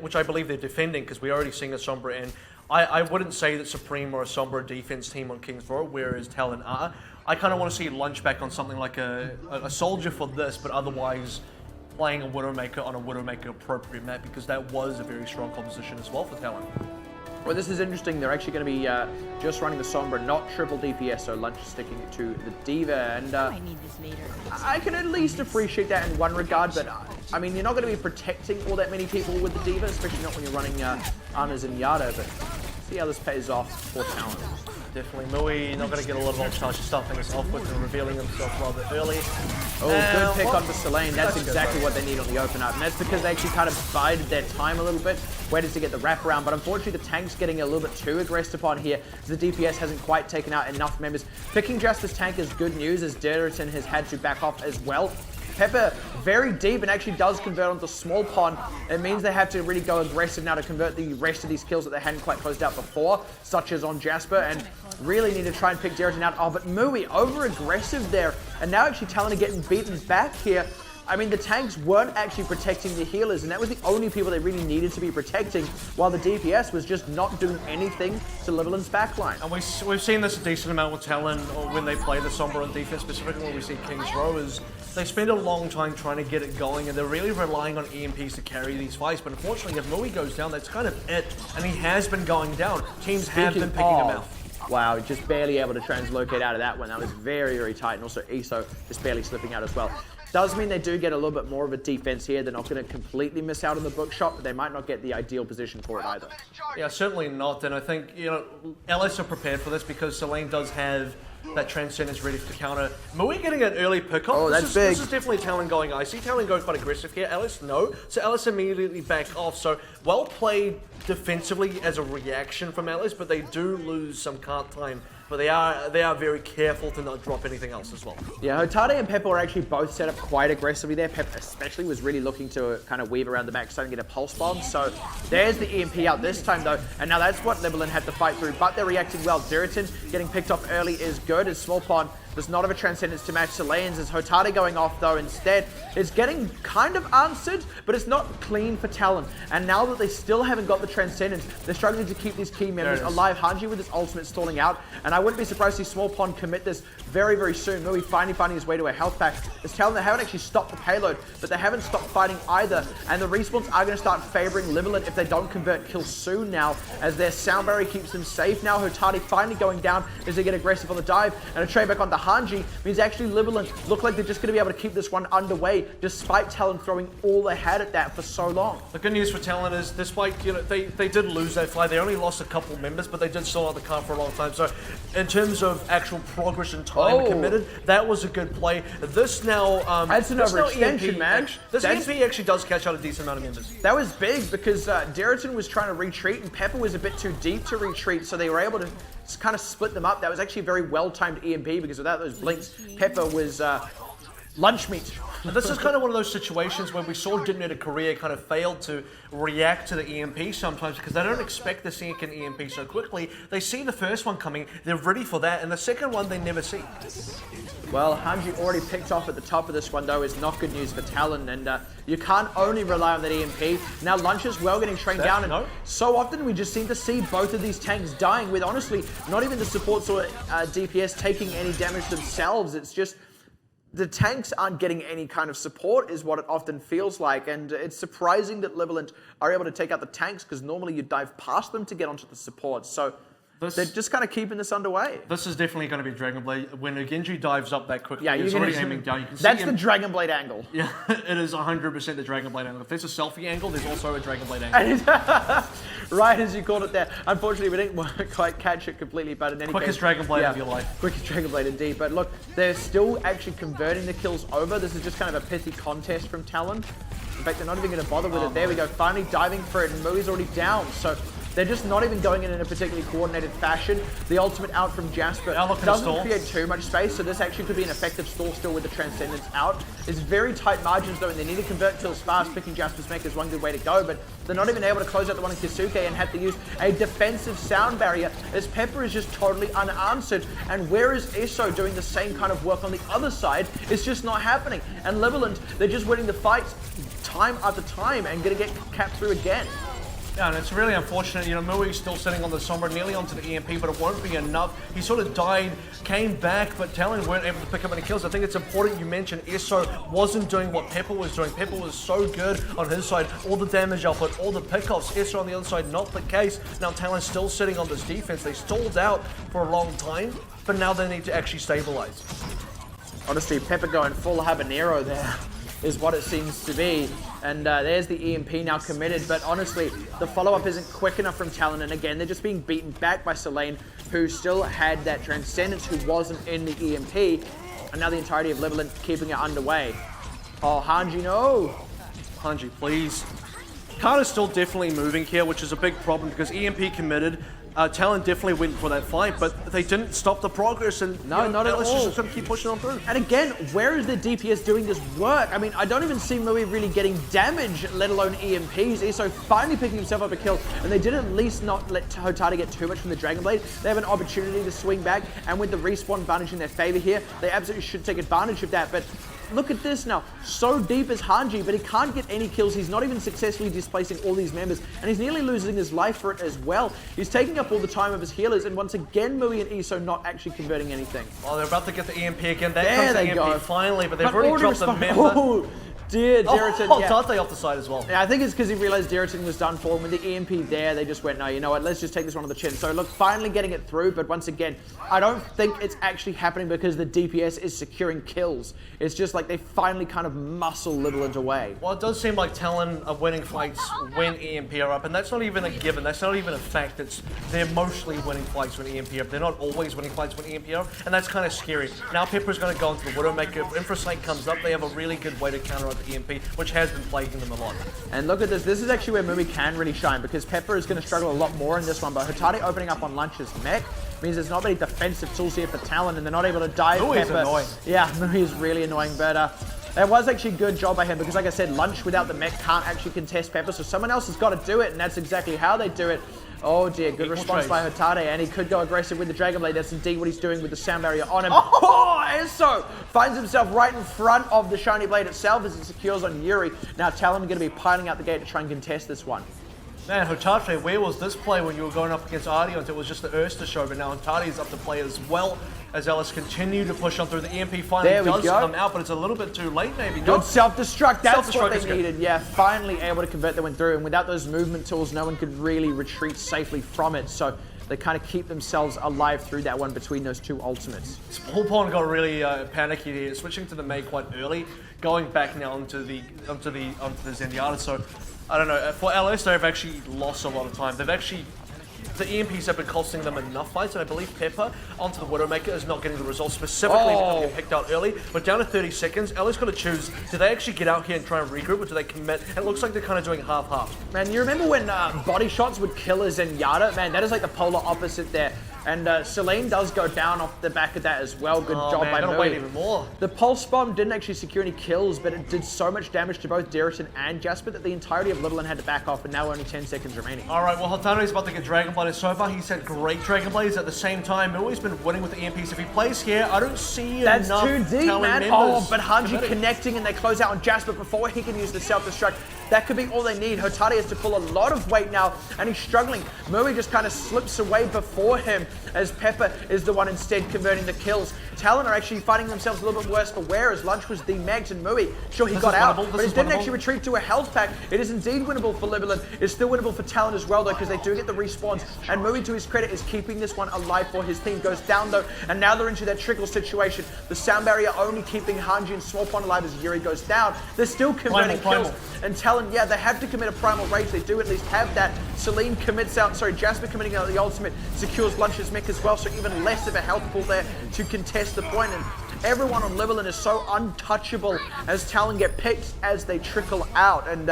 which I believe they're defending, because we already seen a Sombra in. I wouldn't say that Supreme or a Sombra defense team on Kings Row, whereas Talon are. I kind of want to see Lunch back on something like a Soldier for this, but otherwise playing a Widowmaker on a Widowmaker appropriate map, because that was a very strong composition as well for Talon. Well, this is interesting. They're actually going to be just running the Sombra, not triple DPS, so Lunch is sticking it to the Diva. And I can at least appreciate that in one regard, but I mean, you're not going to be protecting all that many people with the Diva, especially not when you're running Anas and Yada, but see how this pays off for Talon. Definitely. Mui not going to get a lot of Volskaya stuffing us off with and revealing himself rather early. Oh, good pick onto Selene. That's exactly what they need on the open up. And that's because they actually kind of bided their time a little bit, waited to get the wraparound. But unfortunately, the tank's getting a little bit too aggressive on here, as the DPS hasn't quite taken out enough members. Picking just this tank is good news, as Deriton has had to back off as well. Pepper very deep and actually does convert onto small pond. It means they have to really go aggressive now to convert the rest of these kills that they hadn't quite closed out before, such as on Jasper, and really need to try and pick Deriton out. Oh, but Mui over aggressive there, and now actually Talon are getting beaten back here. I mean, the tanks weren't actually protecting the healers, and that was the only people they really needed to be protecting, while the DPS was just not doing anything to Libalent's backline. And we've seen this a decent amount with Talon, or when they play the Sombra on defense, specifically when we see Kings Row, is they spend a long time trying to get it going, and they're really relying on EMPs to carry these fights. But unfortunately, if Mui goes down, that's kind of it, and he has been going down. Teams have been picking him out. Wow, just barely able to translocate out of that one. That was very, very tight, and also ESO just barely slipping out as well. Does mean they do get a little bit more of a defense here. They're not going to completely miss out on the bookshot, but they might not get the ideal position for it either. Yeah, certainly not. And I think, LS are prepared for this, because Selene does have that Transcendence ready to counter. Mui getting an early pick-off. Oh, that's big. This is definitely Talon going icy. Talon going quite aggressive here. Ellis, no. So Ellis immediately back off. So well played defensively as a reaction from Ellis, but they do lose some cart time. But they are very careful to not drop anything else as well. Yeah, Hotade and Pepper were actually both set up quite aggressively there. Pepper especially was really looking to kind of weave around the back, starting to get a pulse bomb. So there's the EMP out this time though, and now that's what Libalent had to fight through, but they're reacting well. Deriton getting picked off early is good, as Small Pond does not have a Transcendence to match Selene's, as Hotade going off though instead is getting kind of answered, but it's not clean for Talon. And now that they still haven't got the Transcendence, they're struggling to keep these key members alive. Hanji with his ultimate stalling out, and I wouldn't be surprised to see Small Pond commit this very, very soon. Mui finally finding his way to a health pack. As Talon, they haven't actually stopped the payload, but they haven't stopped fighting either. And the respawns are going to start favoring Libalent if they don't convert kills soon now, as their sound barrier keeps them safe now. Hotade finally going down as they get aggressive on the dive, and a trade back onto Hanji means actually Libalent look like they're just going to be able to keep this one underway, despite Talon throwing all they had at that for so long. The good news for Talon is, despite, they did lose that fight, they only lost a couple members, but they did still have the car for a long time. So in terms of actual progress and time committed, that was a good play. This now that's an overextension, man. This EMP actually does catch out a decent amount of members. That was big, because Deriton was trying to retreat and Pepper was a bit too deep to retreat, so they were able to kind of split them up. That was actually a very well-timed EMP, because without those blinks, Pepper was lunch meat And this is kind of one of those situations where we saw Detonator Korea kind of fail to react to the EMP sometimes because they don't expect the second EMP so quickly. They see the first one coming, they're ready for that, and the second one they never see. Well, Hanji already picked off at the top of this one, though, is not good news for Talon, and you can't only rely on that EMP. Now, Lunch as well getting trained down, and so often we just seem to see both of these tanks dying with, honestly, not even the supports or DPS taking any damage themselves. It's just the tanks aren't getting any kind of support is what it often feels like, and it's surprising that Libalent are able to take out the tanks because normally you dive past them to get onto the supports. So they're just kind of keeping this underway. This is definitely going to be Dragon Blade. When Genji dives up that quickly, yeah, he's already aiming down. You can see that's him. the Dragon Blade angle. Yeah, it is 100% the Dragon Blade angle. If there's a selfie angle, there's also a Dragon Blade angle. Right as you called it there. Unfortunately, we didn't quite catch it completely, but in any quickest case, Dragon Blade of your life. Quickest Dragon Blade indeed. But look, they're still actually converting the kills over. This is just kind of a pithy contest from Talon. In fact, they're not even going to bother with it. There we go, finally diving for it, and Mui's already down. So they're just not even going in a particularly coordinated fashion. The ultimate out from Jasper doesn't create too much space, so this actually could be an effective stall still with the Transcendence out. It's very tight margins though, and they need to convert kills fast. Picking Jasper's mech is one good way to go, but they're not even able to close out the one in Kisuke and have to use a defensive sound barrier as Pepper is just totally unanswered. And where is Eso doing the same kind of work on the other side? It's just not happening. And Libalent, they're just winning the fights time after time and gonna get capped through again. Yeah, and it's really unfortunate. You know, Mui's still sitting on the Sombra, nearly onto the EMP, but it won't be enough. He sort of died, came back, but Talon weren't able to pick up any kills. I think it's important you mention Eso wasn't doing what Pepper was doing. Pepper was so good on his side, all the damage output, all the pickoffs. Eso on the other side, not the case. Now Talon's still sitting on this defense. They stalled out for a long time, but now they need to actually stabilize. Honestly, Pepper going full habanero there is what it seems to be. And there's the EMP now committed, but honestly, the follow-up isn't quick enough from Talon, and again, they're just being beaten back by Selene, who still had that Transcendence, who wasn't in the EMP, and now the entirety of Libalent keeping it underway. Oh, Hanji, no! Hanji, please. Carter's still definitely moving here, which is a big problem because EMP committed. Talon definitely went for that fight, but they didn't stop the progress, and no, not at all. Just going to keep pushing on through. And again, where is the DPS doing this work? I mean, I don't even see Mui really getting damage, let alone EMPs. Eso finally picking himself up a kill, and they did at least not let Hotada get too much from the Dragon Blade. They have an opportunity to swing back, and with the respawn advantage in their favor here, they absolutely should take advantage of that, but look at this now. So deep is Hanji, but he can't get any kills. He's not even successfully displacing all these members, and he's nearly losing his life for it as well. He's taking up all the time of his healers, and once again, Mui and Eso not actually converting anything. Oh, they're about to get the EMP again. There comes the EMP finally, but they've already dropped the member. Oh, dear, Deriton. Oh, yeah. Tate off the side as well. Yeah, I think it's because he realized Deriton was done for, and with the EMP there, they just went, no, you know what, let's just take this one on the chin. So look, finally getting it through, but once again, I don't think it's actually happening because the DPS is securing kills. It's just like they finally kind of muscle Libalent away. Well, it does seem like Talon are winning fights when EMP are up, and that's not even a given. That's not even a fact. They're mostly winning fights when EMP are up. They're not always winning fights when EMP are up, and that's kind of scary. Now Pepper's going to go into the Widowmaker. If Infrasight comes up, they have a really good way to counteract the EMP, which has been plaguing them a lot. And look at this. This is actually where Mui can really shine, because Pepper is going to struggle a lot more in this one, but Hotada opening up on Lunch's mech means there's not many defensive tools here for Talon, and they're not able to dive Pepper. Annoying. Yeah, Mui is really annoying, but that was actually a good job by him, because like I said, Lunch without the mech can't actually contest Pepper, so someone else has got to do it, and that's exactly how they do it. Oh dear, good response by Hotada, and he could go aggressive with the Dragon Blade. That's indeed what he's doing with the sound barrier on him. Oh, Eso finds himself right in front of the Shiny Blade itself as it secures on Yuri. Now Talon are going to be piling out the gate to try and contest this one. Man, Hotate, where was this play when you were going up against Ardiant? It was just the Ursta show, but now Hotate is up to play as well as Ellis continue to push on through. The EMP finally does come out, but it's a little bit too late maybe. Good self-destruct, that's what they needed. Yeah, finally able to convert that one through, and without those movement tools, no one could really retreat safely from it, so they kind of keep themselves alive through that one between those two ultimates. Pawn got really panicky here, switching to the Mei quite early, going back now onto the Zenyatta, so I don't know, for LS they've actually lost a lot of time. They've actually, the EMPs have been costing them enough fights, and I believe Pepper onto the Widowmaker is not getting the results, specifically because they get picked out early. But down to 30 seconds, LS got to choose, do they actually get out here and try and regroup, or do they commit? And it looks like they're kind of doing half-half. Man, you remember when body shots would kill a Zenyatta? Man, that is like the polar opposite there. And Celine does go down off the back of that as well. Good job by Gotta wait even more. The pulse bomb didn't actually secure any kills, but it did so much damage to both Deriton and Jasper that the entirety of Libalent had to back off, and now only 10 seconds remaining. All right, well, Hotano is about to get Dragon Blade, and so far he's had great Dragon Blades. At the same time, Mui's been winning with the EMPs. If he plays here, I don't see That's enough too deep, Talon man. members. Oh, but Hanji connecting, and they close out on Jasper before he can use the self-destruct. That could be all they need. Hotari has to pull a lot of weight now, and he's struggling. Mui just kind of slips away before him, as Pepper is the one instead converting the kills. Talon are actually finding themselves a little bit worse for wear, as Lunch was the-megged, and Mui, sure, he got out, but he didn't actually retreat to a health pack. It is indeed winnable for Libalent. It's still winnable for Talon as well, though, because they do get the respawns, and Mui, to his credit, is keeping this one alive for his team. Goes down, though, and now they're into that trickle situation. The sound barrier only keeping Hanji and Small Pond alive as Yuri goes down. They're still converting kills, and Talon, yeah, they have to commit a primal rage. They do at least have that. Celine commits out, Jasper committing out the ultimate, secures Lunch's mech as well, so even less of a health pool there to contest the point. And everyone on Libalent is so untouchable as Talon get picked as they trickle out. And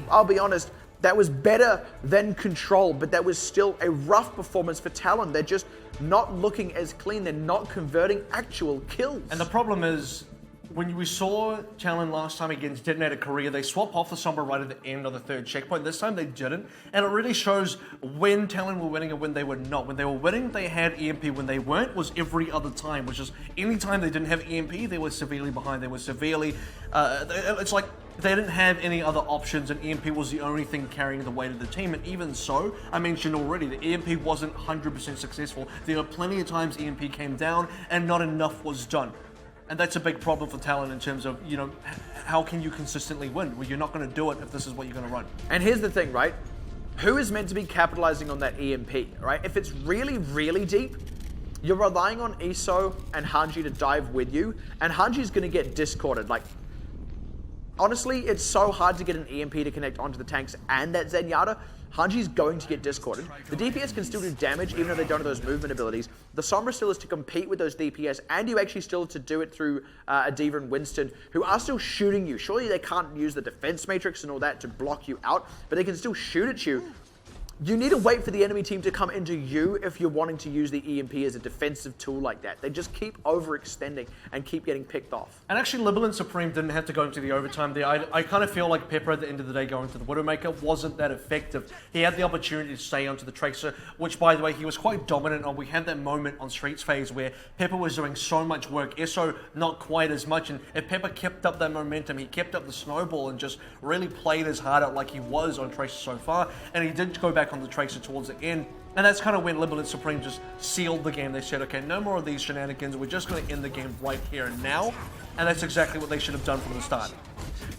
I'll be honest, that was better than Control, but that was still a rough performance for Talon. They're just not looking as clean. They're not converting actual kills. And the problem is, when we saw Talon last time against Detonator Korea, they swap off the Sombra right at the end of the third checkpoint. This time they didn't, and it really shows when Talon were winning and when they were not. When they were winning, they had EMP. When they weren't, was every other time, which is any time they didn't have EMP, they were severely behind. They were severely, it's like they didn't have any other options, and EMP was the only thing carrying the weight of the team. And even so, I mentioned already, the EMP wasn't 100% successful. There were plenty of times EMP came down and not enough was done. And that's a big problem for Talon in terms of, you know, how can you consistently win? Well, you're not going to do it if this is what you're going to run. And here's the thing, right? Who is meant to be capitalizing on that EMP, right? If it's really, really deep, you're relying on Iso and Hanji to dive with you, and Hanji's going to get discorded. Like, honestly, it's so hard to get an EMP to connect onto the tanks and that Zenyatta. Hanji's going to get discorded. The DPS can still do damage even though they don't have those movement abilities. The Sombra still is to compete with those DPS, and you actually still have to do it through a Diva and Winston, who are still shooting you. Surely they can't use the defense matrix and all that to block you out, but they can still shoot at you. You need to wait for the enemy team to come into you if you're wanting to use the EMP as a defensive tool like that. They just keep overextending and keep getting picked off. And actually, Libalent Supreme didn't have to go into the overtime there. I kind of feel like Pepper at the end of the day going to the Widowmaker wasn't that effective. He had the opportunity to stay onto the Tracer, which, by the way, he was quite dominant on. We had that moment on Streets phase where Pepper was doing so much work, Esso not quite as much. And if Pepper kept up that momentum, he kept up the snowball and just really played his heart out like he was on Tracer so far. And he did go back on the Tracer towards the end, and that's kind of when Libalent Supreme just sealed the game. They said, okay, no more of these shenanigans, we're just going to end the game right here and now, and that's exactly what they should have done from the start.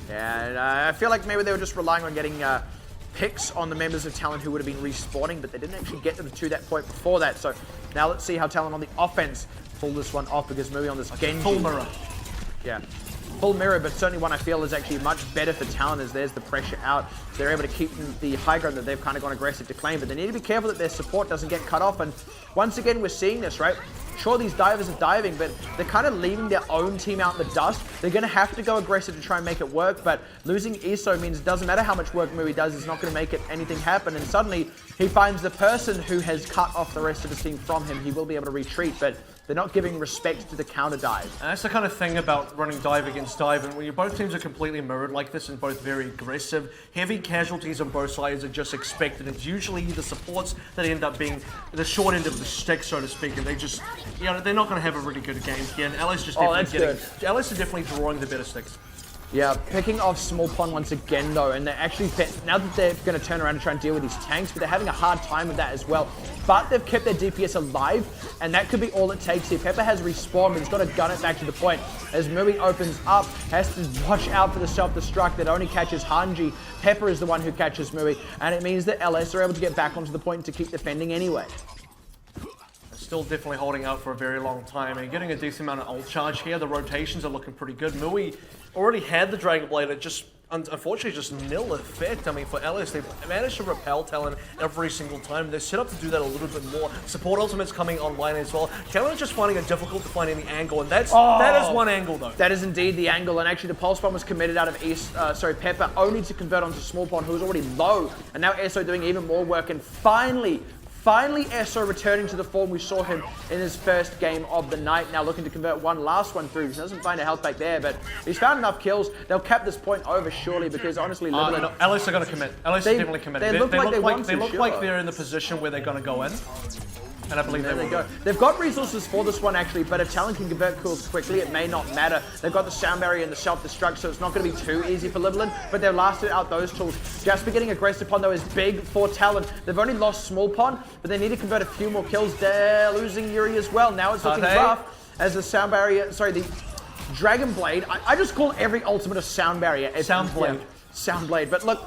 Yeah, and I feel like maybe they were just relying on getting picks on the members of Talon who would have been respawning, but they didn't actually get them to that point before that. So now let's see how Talon on the offense pull this one off, because moving on this Genji. Full mirror. Yeah. Full mirror, but certainly one I feel is actually much better for Talon, as there's the pressure out. So they're able to keep the high ground that they've kind of gone aggressive to claim, but they need to be careful that their support doesn't get cut off. And once again, we're seeing this, right? Sure, these divers are diving, but they're kind of leaving their own team out in the dust. They're going to have to go aggressive to try and make it work, but losing Iso means it doesn't matter how much work Mui does, it's not going to make anything happen. And suddenly, he finds the person who has cut off the rest of his team from him. He will be able to retreat, but they're not giving respect to the counter dive. And that's the kind of thing about running dive against dive, and when both teams are completely mirrored like this and both very aggressive, heavy casualties on both sides are just expected. It's usually the supports that end up being the short end of the stick, so to speak, and they just, you know, they're not going to have a really good game here. And LS just LS are definitely drawing the better sticks. Yeah, picking off Small Pond once again though, and they're actually, now that they're going to turn around and try and deal with these tanks, but they're having a hard time with that as well. But they've kept their DPS alive, and that could be all it takes here. Pepper has respawned, but he's got to gun it back to the point. As Mui opens up, has to watch out for the self-destruct that only catches Hanji. Pepper is the one who catches Mui, and it means that LS are able to get back onto the point to keep defending anyway. Still definitely holding out for a very long time and getting a decent amount of ult charge here. The rotations are looking pretty good. Mui already had the Dragon Blade, it just unfortunately just nil effect. I mean, for LS, they've managed to repel Talon every single time. They're set up to do that a little bit more. Support ultimates coming online as well. Talon is just finding it difficult to find any angle, and that is one angle though. That is indeed the angle, and actually the pulse bomb was committed out of Pepper, only to convert onto Small Pond, who was already low, and now Eso doing even more work, and finally Finally, Esso returning to the form we saw him in his first game of the night. Now looking to convert one last one through. He doesn't find a health back there, but he's found enough kills. They'll cap this point over surely because honestly, Libalent... No, LS are going to commit. LS is definitely committed. They look like they're in the position where they're going to go in. And I believe there they go. They've got resources for this one actually, but if Talon can convert kills quickly, it may not matter. They've got the sound barrier and the self-destruct, so it's not going to be too easy for Libalent, but they've lasted out those tools. Jasper getting aggressed upon though is big for Talon. They've only lost Small Pond, but they need to convert a few more kills. They're losing Yuri as well. Now it's looking rough as the sound barrier, sorry, the Dragon Blade. I just call every ultimate a sound barrier. Sound Blade. Yeah, sound Blade, but look,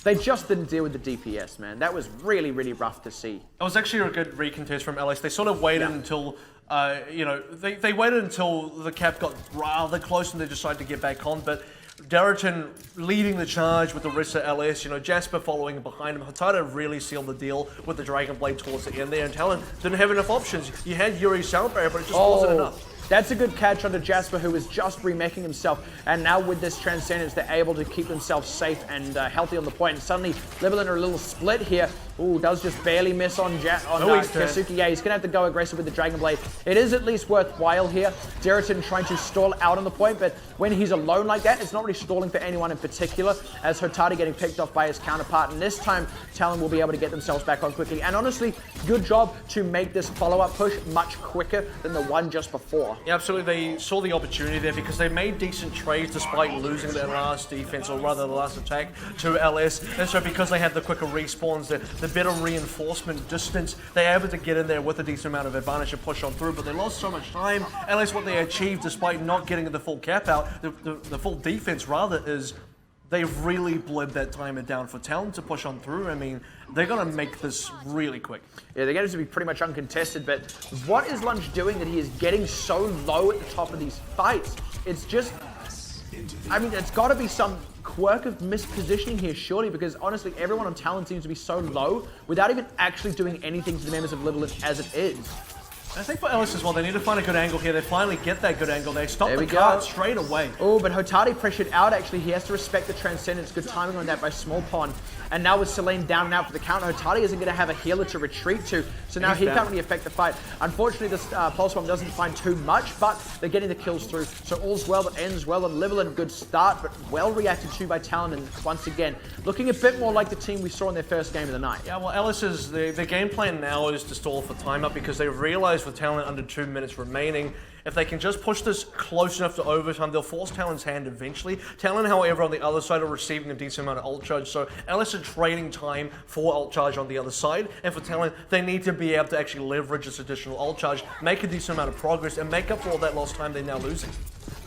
they just didn't deal with the DPS, man. That was really, really rough to see. It was actually a good recontest from LS. They sort of waited until, they waited until the cap got rather close and they decided to get back on. But Darrington leading the charge with the rest of LS, Jasper following behind him. Hotada really sealed the deal with the Dragon Blade towards the end there. And Talon didn't have enough options. You had Yuri's sound barrier, but it just wasn't enough. That's a good catch onto Jasper, who was just remaking himself. And now with this Transcendence, they're able to keep themselves safe and healthy on the point. And suddenly, Libalent are a little split here. Ooh, does just barely miss on Keisuke. Yeah, he's going to have to go aggressive with the Dragon Blade. It is at least worthwhile here. Darrington trying to stall out on the point, but when he's alone like that, it's not really stalling for anyone in particular, as Hotada getting picked off by his counterpart. And this time, Talon will be able to get themselves back on quickly. And honestly, good job to make this follow-up push much quicker than the one just before. Yeah, absolutely. They saw the opportunity there because they made decent trades despite losing their last defense, or rather the last attack, to LS. And so because they had the quicker respawns, the better reinforcement distance, they're able to get in there with a decent amount of advantage and push on through, but they lost so much time. LS, what they achieved despite not getting the full cap out, the full defense rather, is they've really bled that timer down for Talon to push on through. I mean, they're going to make this really quick. Yeah, they're going to be pretty much uncontested, but what is Lunch doing that he is getting so low at the top of these fights? It's just, I mean, it's got to be some quirk of mispositioning here, surely, because honestly, everyone on Talon seems to be so low without even actually doing anything to the members of Libalent as it is. I think for Ellis as well, they need to find a good angle here. They finally get that good angle. They stop the cart straight away. Oh, but Hotada pressured out, actually. He has to respect the Transcendence. Good timing on that by Small Pond. And now with Selene down and out for the counter, Hotada isn't going to have a healer to retreat to. So now he can't really affect the fight. Unfortunately, this Pulse Bomb doesn't find too much, but they're getting the kills through. So all's well that ends well. And Libalent, good start, but well reacted to by Talon. And once again, looking a bit more like the team we saw in their first game of the night. Yeah, well, Ellis's, their game plan now is to stall for time up because they realize with Talon under 2 minutes remaining, if they can just push this close enough to overtime, they'll force Talon's hand eventually. Talon, however, on the other side are receiving a decent amount of ult charge, so Ellis are trading time for ult charge on the other side, and for Talon, they need to be able to actually leverage this additional ult charge, make a decent amount of progress, and make up for all that lost time they're now losing.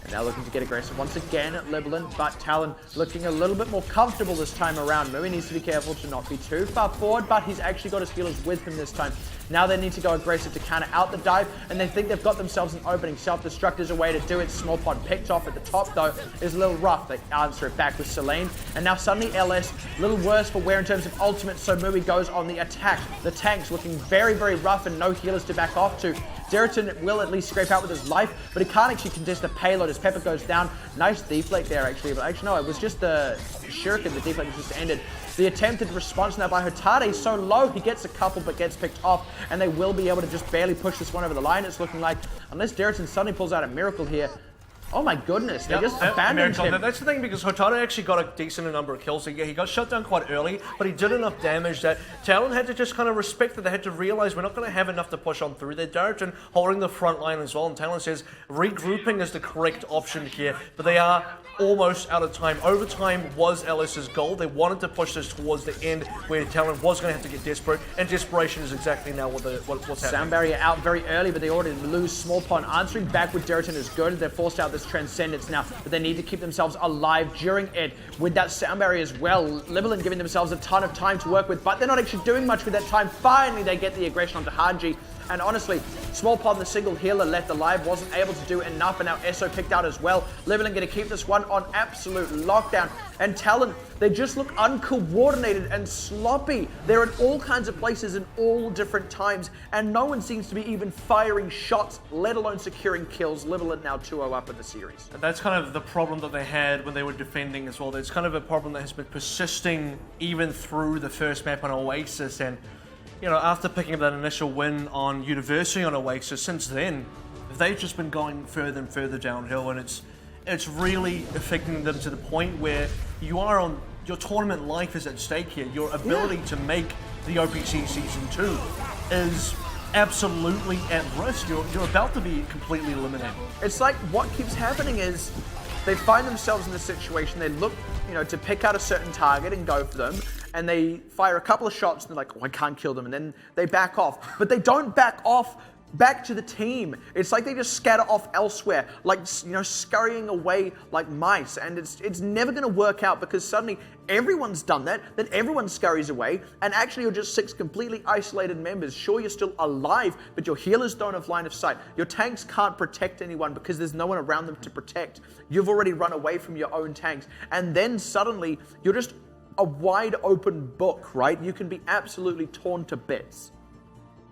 And now looking to get aggressive once again at Libalent, but Talon looking a little bit more comfortable this time around. Mui needs to be careful to not be too far forward, but he's actually got his healers with him this time. Now they need to go aggressive to counter out the dive, and they think they've got themselves an opening. Self-destruct is a way to do it. Small Pond picked off at the top, though, is a little rough. They answer it back with Selene, and now suddenly LS, a little worse for wear in terms of ultimate, so Mui goes on the attack. The tank's looking very, very rough and no healers to back off to. Darrington will at least scrape out with his life, but he can't actually contest the payload as Pepper goes down. Nice deflate there, actually, but actually, no, it was just the shuriken. The deflate just ended. The attempted response now by Hotada is so low, he gets a couple but gets picked off, and they will be able to just barely push this one over the line. It's looking like, unless Darrington suddenly pulls out a miracle here. Oh my goodness, they just abandoned him. That's the thing, because Hotada actually got a decent number of kills. So yeah, he got shut down quite early, but he did enough damage that Talon had to just kind of respect that. They had to realize we're not going to have enough to push on through there. Darrington holding the front line as well, and Talon says regrouping is the correct option here, but they are almost out of time. Overtime was LS's goal. They wanted to push this towards the end where Talon was going to have to get desperate, and desperation is exactly now what's happening. Sound barrier out very early, but they already lose Small Pond. Answering back with Darrington is good. They're forced out this Transcendence now, but they need to keep themselves alive during it with that sound barrier as well. Libalent giving themselves a ton of time to work with, but they're not actually doing much with that time. Finally, they get the aggression onto Haji. And honestly, Small Pond, the single healer left alive, wasn't able to do enough, and now Esso picked out as well. Libalent going to keep this one on absolute lockdown. And Talon, they just look uncoordinated and sloppy. They're in all kinds of places in all different times, and no one seems to be even firing shots, let alone securing kills. Libalent now 2-0 up in the series. And that's kind of the problem that they had when they were defending as well. It's kind of a problem that has been persisting even through the first map on Oasis, and after picking up that initial win on University on Oasis, since then, they've just been going further and further downhill, and it's really affecting them to the point where your tournament life is at stake here. Your ability to make the OPC Season 2 is absolutely at risk. You're about to be completely eliminated. It's like what keeps happening is they find themselves in this situation, they look, to pick out a certain target and go for them, and they fire a couple of shots and they're like, oh, I can't kill them, and then they back off. But they don't back off back to the team. It's like they just scatter off elsewhere, like, scurrying away like mice, and it's never going to work out because suddenly everyone's done that, then everyone scurries away, and actually you're just 6 completely isolated members. Sure, you're still alive, but your healers don't have line of sight. Your tanks can't protect anyone because there's no one around them to protect. You've already run away from your own tanks, and then suddenly you're just a wide open book, right? You can be absolutely torn to bits.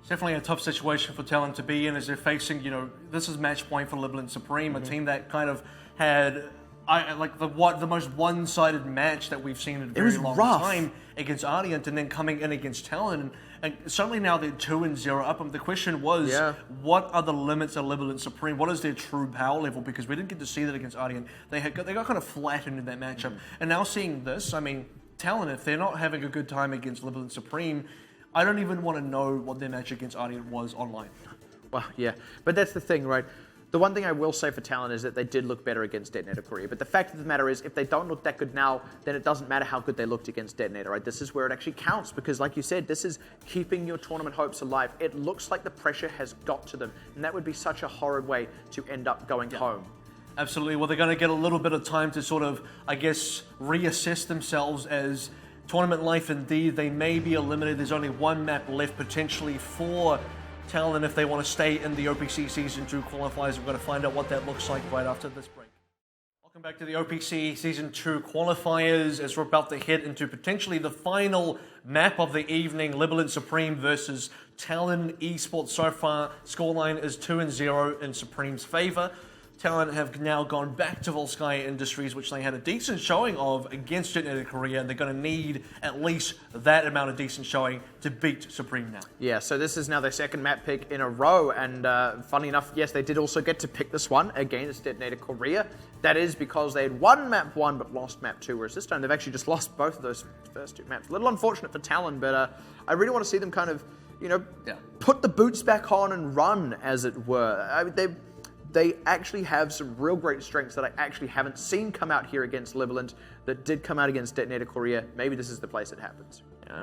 Definitely a tough situation for Talon to be in as they're facing, this is match point for Libalent Supreme, a team that kind of had the most one-sided match that we've seen in a very long time against Ardiant, and then coming in against Talon, and suddenly now they're 2-0 up. And the question was, what are the limits of Libalent Supreme? What is their true power level? Because we didn't get to see that against Ardiant. They got kind of flattened in that matchup, and now seeing this, I mean, Talon, if they're not having a good time against Libalent Supreme, I don't even want to know what their match against Ardiant was online. Well, yeah, but that's the thing, right? The one thing I will say for Talon is that they did look better against Detonator Korea, but the fact of the matter is, if they don't look that good now, then it doesn't matter how good they looked against Detonator, right? This is where it actually counts, because like you said, this is keeping your tournament hopes alive. It looks like the pressure has got to them, and that would be such a horrid way to end up going home. Absolutely. Well, they're going to get a little bit of time to sort of, I guess, reassess themselves as tournament life indeed. They may be eliminated. There's only one map left potentially for Talon if they want to stay in the OPC Season 2 qualifiers. We're going to find out what that looks like right after this break. Welcome back to the OPC Season 2 qualifiers as we're about to head into potentially the final map of the evening, Libalent Supreme versus Talon Esports. So far, scoreline is 2-0 in Supreme's favor. Talon have now gone back to Volskaya Industries, which they had a decent showing of against Detonator Korea, and they're going to need at least that amount of decent showing to beat Supreme now. Yeah, so this is now their second map pick in a row, and funny enough, yes, they did also get to pick this one against Detonator Korea. That is because they had won map 1 but lost map 2, whereas this time they've actually just lost both of those first 2 maps. A little unfortunate for Talon, but I really want to see them kind of, put the boots back on and run, as it were. I mean, they actually have some real great strengths that I actually haven't seen come out here against Libalent that did come out against Detonator Korea. Maybe this is the place it happens.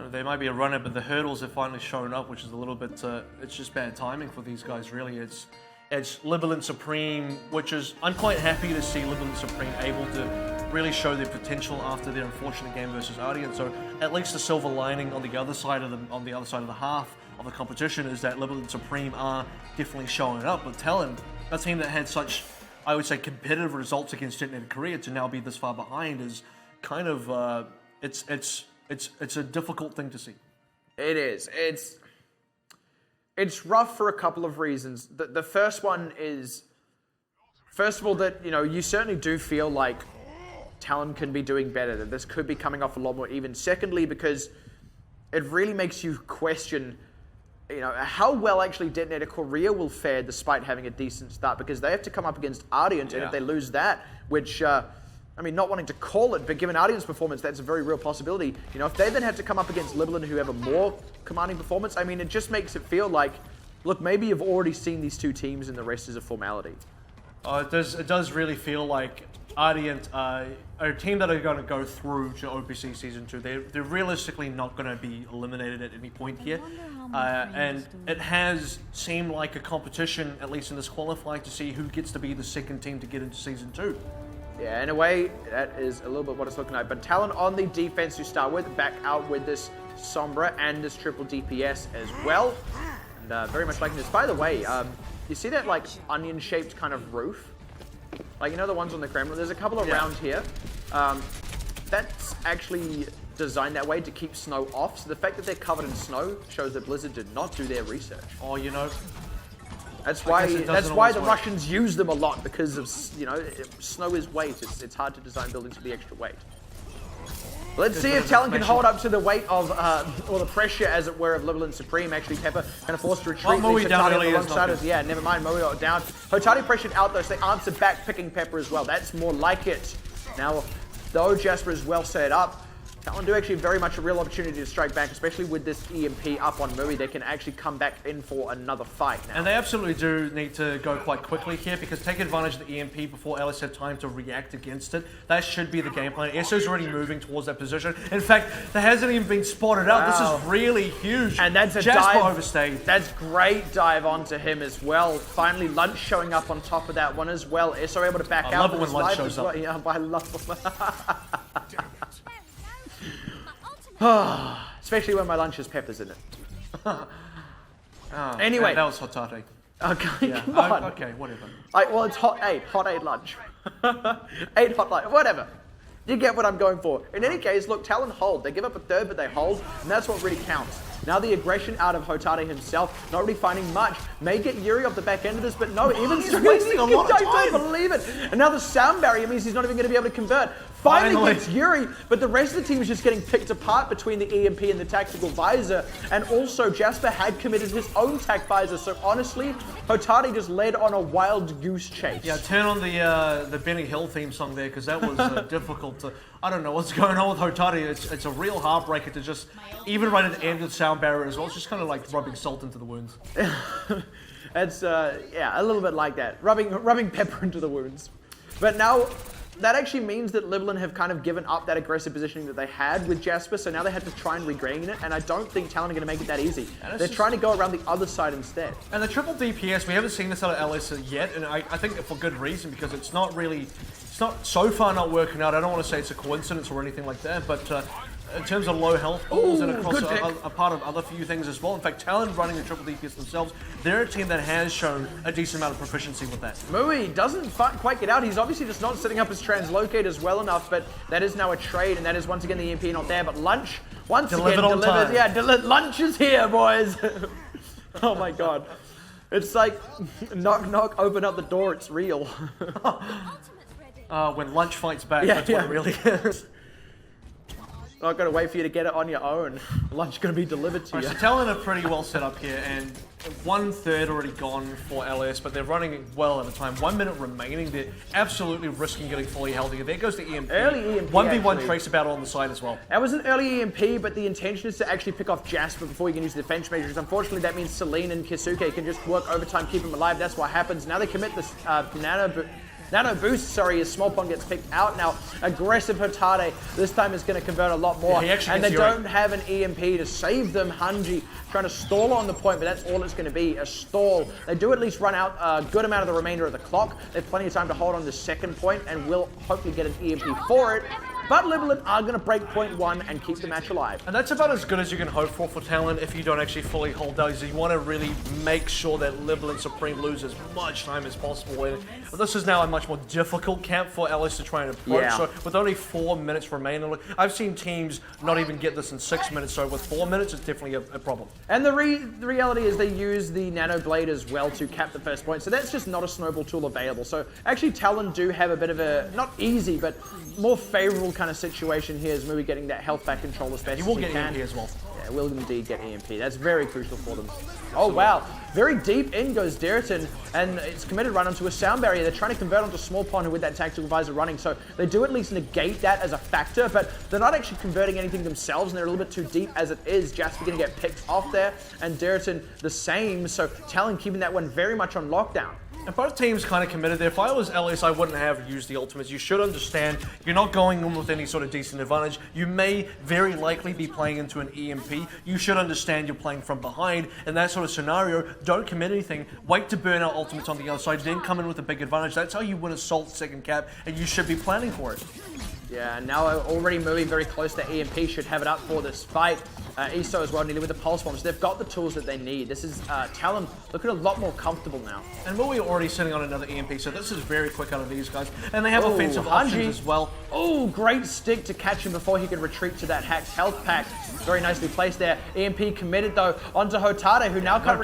They might be a runner, but the hurdles have finally shown up, which is a little bit, it's just bad timing for these guys, really. It's Libalent Supreme, which is, I'm quite happy to see Libalent Supreme able to really show their potential after their unfortunate game versus Ardiant. So at least the silver lining on the other side of the half of the competition is that Libalent Supreme are definitely showing up. But Talon, a team that had such, I would say, competitive results against Detonator Korea to now be this far behind is kind of it's a difficult thing to see. It is. It's rough for a couple of reasons. The first one is, first of all, that you certainly do feel like Talon can be doing better, that this could be coming off a lot more even. Secondly, because it really makes you question how well actually Detonator Korea will fare despite having a decent start, because they have to come up against Ardiant, and if they lose that, which, not wanting to call it, but given Ardiant's performance, that's a very real possibility. If they then have to come up against Libalent, who have a more commanding performance, it just makes it feel like, look, maybe you've already seen these two teams and the rest is a formality. It does really feel like Ardiant are a team that are going to go through to OPC Season 2. They're realistically not going to be eliminated at any point here. And it has seemed like a competition, at least in this qualifying, to see who gets to be the second team to get into Season 2. Yeah, in a way, that is a little bit what it's looking like. But Talon on the defense to start with, back out with this Sombra and this triple DPS as well. And very much liking this. By the way, you see that onion-shaped kind of roof? The ones on the Kremlin? There's a couple around here. That's actually designed that way to keep snow off. So the fact that they're covered in snow shows that Blizzard did not do their research. Oh, That's why the Russians use them a lot, because of, snow is weight. It's hard to design buildings to be extra weight. Let's see if Talon can hold up to the weight of, or the pressure, as it were, of Libalent Supreme. Actually, Pepper kind of forced to retreat. Well, Moe down early alongside us. Yeah, never mind, Moe down. Hotati pressured out though, so they answer back, picking Pepper as well. That's more like it. Now, though Jasper is well set up, Talon do actually very much a real opportunity to strike back, especially with this EMP up on Mui. They can actually come back in for another fight now. And they absolutely do need to go quite quickly here, because take advantage of the EMP before Ellis have time to react against it. That should be the game plan. Esso's already moving towards that position. In fact, that hasn't even been spotted out. This is really huge. And that's a Jasper dive. overstayed. That's great dive onto him as well. Finally, Lunch showing up on top of that one as well. Esso able to back out. I love it when Lunch shows up. Yeah, I love especially when my lunch has peppers in it. Anyway. Yeah, that was Hotati. Okay, Yeah. come on. Okay, whatever. Well, it's hot 8 lunch. 8 hot lunch, whatever. You get what I'm going for. In any case, look, Talon hold. They give up a third, but they hold, and that's what really counts. Now the aggression out of Hotati himself, not really finding much. May get Yuri off the back end of this, but no, even he's wasting a lot of time. I don't believe it. And now the sound barrier means he's not even going to be able to convert. Finally gets Yuri, but the rest of the team is just getting picked apart between the EMP and the tactical visor. And also, Jasper had committed his own tac visor, so honestly, Hotati just led on a wild goose chase. Yeah, turn on the Benny Hill theme song there, because that was difficult to... I don't know what's going on with Hotati. It's a real heartbreaker to just, even right at the end of the sound barrier as well, it's just kind of like rubbing salt into the wounds. It's, yeah, a little bit like that. Rubbing pepper into the wounds. But now, that actually means that Libalent have kind of given up that aggressive positioning that they had with Jasper, so now they have to try and regain it, and I don't think Talon are going to make it that easy. They're trying to go around the other side instead. And the triple DPS, we haven't seen this out of LS yet, and I think for good reason, because it's not so far not working out. I don't want to say it's a coincidence or anything like that, but in terms of low health pools and across a part of other few things as well. In fact, Talon running the triple DPS themselves, they're a team that has shown a decent amount of proficiency with that. Mui doesn't quite get out. He's obviously just not setting up his translocators well enough, but that is now a trade, and that is once again the EMP not there. But Lunch, once again, delivers. Yeah, Lunch is here, boys. Oh my god. It's like, knock, knock, open up the door, it's real. When Lunch fights back, that's what it really is. Not going to wait for you to get it on your own. Lunch going to be delivered to you. So Talon are pretty well set up here, and 1/3 already gone for LS, but they're running well at a time. 1 minute remaining. They're absolutely risking getting fully healthy. There goes the EMP. Early EMP. 1v1 tracer battle on the side as well. That was an early EMP, but the intention is to actually pick off Jasper before you can use the defense measures. Unfortunately, that means Celine and Kisuke can just work overtime, keep him alive. That's what happens. Now they commit this Nano boost, sorry, as Small Pond gets picked out. Now, aggressive Hotati this time is going to convert a lot more. Yeah, and they don't have an EMP to save them. Hanji trying to stall on the point, but that's all it's going to be, a stall. They do at least run out a good amount of the remainder of the clock. They have plenty of time to hold on the second point and will hopefully get an EMP for it. But Libalent are going to break point 1 and keep the match alive. And that's about as good as you can hope for Talon if you don't actually fully hold down. You want to really make sure that Libalent Supreme lose as much time as possible. But this is now a much more difficult camp for Ellis to try and approach. Yeah. So with only 4 minutes remaining, look, I've seen teams not even get this in 6 minutes. So with 4 minutes, it's definitely a problem. And the reality is they use the Nano Blade as well to cap the first point. So that's just not a snowball tool available. So actually Talon do have a bit of a, not easy, but more favorable kind of situation here as Mui getting that health back control as best as he can. You will get EMP as well. Yeah, will indeed get EMP. That's very crucial for them. Oh wow, very deep in goes Deriton, and it's committed right onto a sound barrier. They're trying to convert onto Small Pond with that tactical visor running, so they do at least negate that as a factor, but they're not actually converting anything themselves, and they're a little bit too deep as it is. Jasper going to get picked off there, and Deriton the same, so Talon keeping that one very much on lockdown. And both teams kind of committed there. If I was LS, I wouldn't have used the ultimates. You should understand you're not going in with any sort of decent advantage. You may very likely be playing into an EMP. You should understand you're playing from behind. In that sort of scenario, don't commit anything. Wait to burn out ultimates on the other side, then come in with a big advantage. That's how you win a Salt second cap, and you should be planning for it. Yeah, now already moving very close to EMP, should have it up for this fight. ESO as well, nearly with the pulse bombs. They've got the tools that they need. This is Talon looking a lot more comfortable now. And we're already sitting on another EMP, so this is very quick out of these guys. And they have offensive options as well. Oh, great stick to catch him before he can retreat to that hacked health pack. Very nicely placed there. EMP committed though onto Hotade, who now can't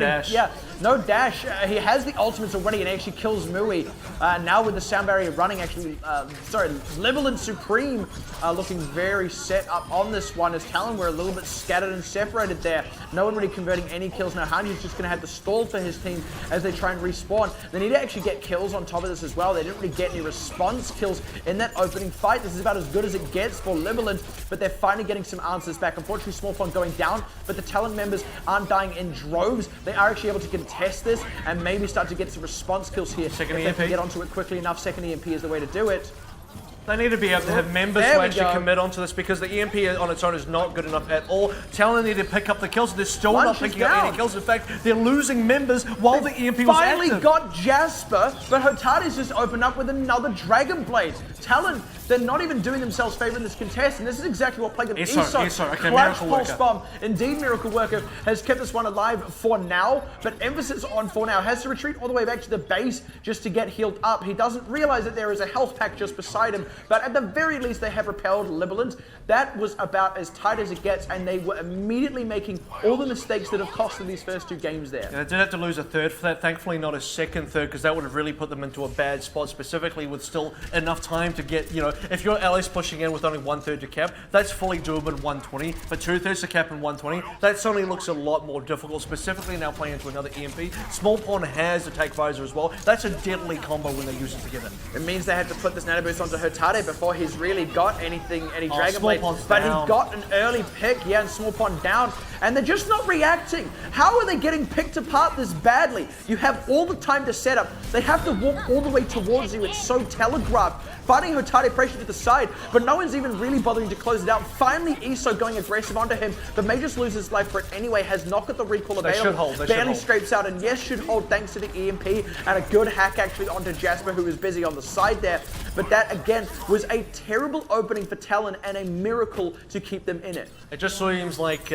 no dash. He has the ultimates already and actually kills Mui. Now with the sound barrier running, actually, Libalent Supreme looking very set up on this one as Talon were a little bit scattered and separated there. No one really converting any kills. Now Hanji's just going to have to stall for his team as they try and respawn. They need to actually get kills on top of this as well. They didn't really get any response kills in that opening fight. This is about as good as it gets for Libalent, but they're finally getting some answers back. Unfortunately, Small Pond going down, but the Talon members aren't dying in droves. They are actually able to contest this and maybe start to get some response kills here. Second if EMP. they can get onto it quickly enough, second EMP is the way to do it. They need to be able to have members who actually commit onto this because the EMP on its own is not good enough at all. Talon need to pick up the kills. They're still not picking up any kills. In fact, they're losing members while the EMP was active. Finally got Jasper, but Hotade's just opened up with another Dragon Blade. Talon, they're not even doing themselves favor in this contest, and this is exactly what plagued them. ESO. Okay, Clutch Pulse Bomb. Indeed, Miracle Worker has kept this one alive for now, but emphasis on for now. Has to retreat all the way back to the base just to get healed up. He doesn't realize that there is a health pack just beside him, but at the very least, they have repelled Libalent. That was about as tight as it gets, and they were immediately making all the mistakes that have cost them these first two games there. Yeah, they did have to lose a third for that. Thankfully, not a second third, because that would have really put them into a bad spot, specifically with still enough time to get, if your allies pushing in with only 1/3 to cap, that's fully doable in 120, but 2/3 to cap in 120, that suddenly looks a lot more difficult, specifically now playing into another EMP. Small Pond has attack visor as well. That's a deadly combo when they use it together. It means they had to put this nano boost onto Hotade before he's really got any Dragon Blade. But he got an early pick, and Small Pond down, and they're just not reacting. How are they getting picked apart this badly? You have all the time to set up. They have to walk all the way towards you. It's so telegraphed. Fighting Hotade pressure to the side, but no one's even really bothering to close it out. Finally, ESO going aggressive onto him, but may just lose his life for it anyway. Has not got the recall available. Barely scrapes out, and yes, should hold thanks to the EMP and a good hack actually onto Jasper, who was busy on the side there. But that again was a terrible opening for Talon and a miracle to keep them in it. It just seems like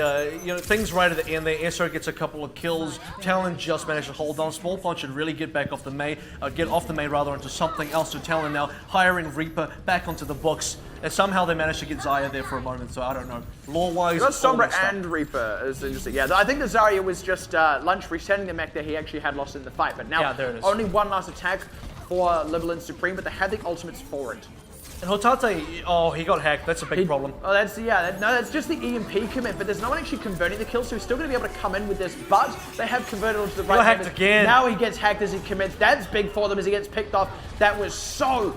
things right at the end there. ESO gets a couple of kills. Talon just managed to hold on. Small Pond should really get back off the May, onto something else. So Talon now hiring Reaper back onto the books, and somehow they managed to get Zarya there for a moment. So I don't know. Lore-wise, got Sombra and Reaper is interesting. Yeah, I think the Zarya was just Lunch resetting the mech that he actually had lost in the fight, but now there it is. Only one last attack for Libalent Supreme, but they had the ultimates for it. And Hotate, he got hacked. That's a big problem. Oh, that's just the EMP commit, but there's no one actually converting the kills, so he's still going to be able to come in with this, but they have converted onto the right. Got hacked again. Now he gets hacked as he commits. That's big for them as he gets picked off. That was so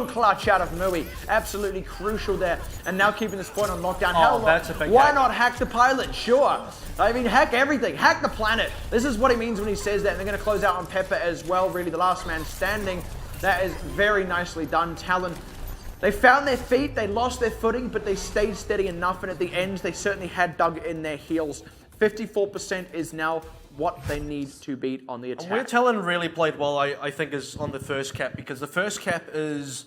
clutch out of Mui. Absolutely crucial there. And now keeping this point on lockdown. That's a big Why hack. not hack the pilot? Sure. I mean, hack everything. Hack the planet. This is what he means when he says that. And they're going to close out on Pepper as well. Really, the last man standing. That is very nicely done. Talon, they found their feet, they lost their footing, but they stayed steady enough, and at the end, they certainly had dug in their heels. 54% is now what they need to beat on the attack. And where Talon really played well, I think, is on the first cap, because the first cap is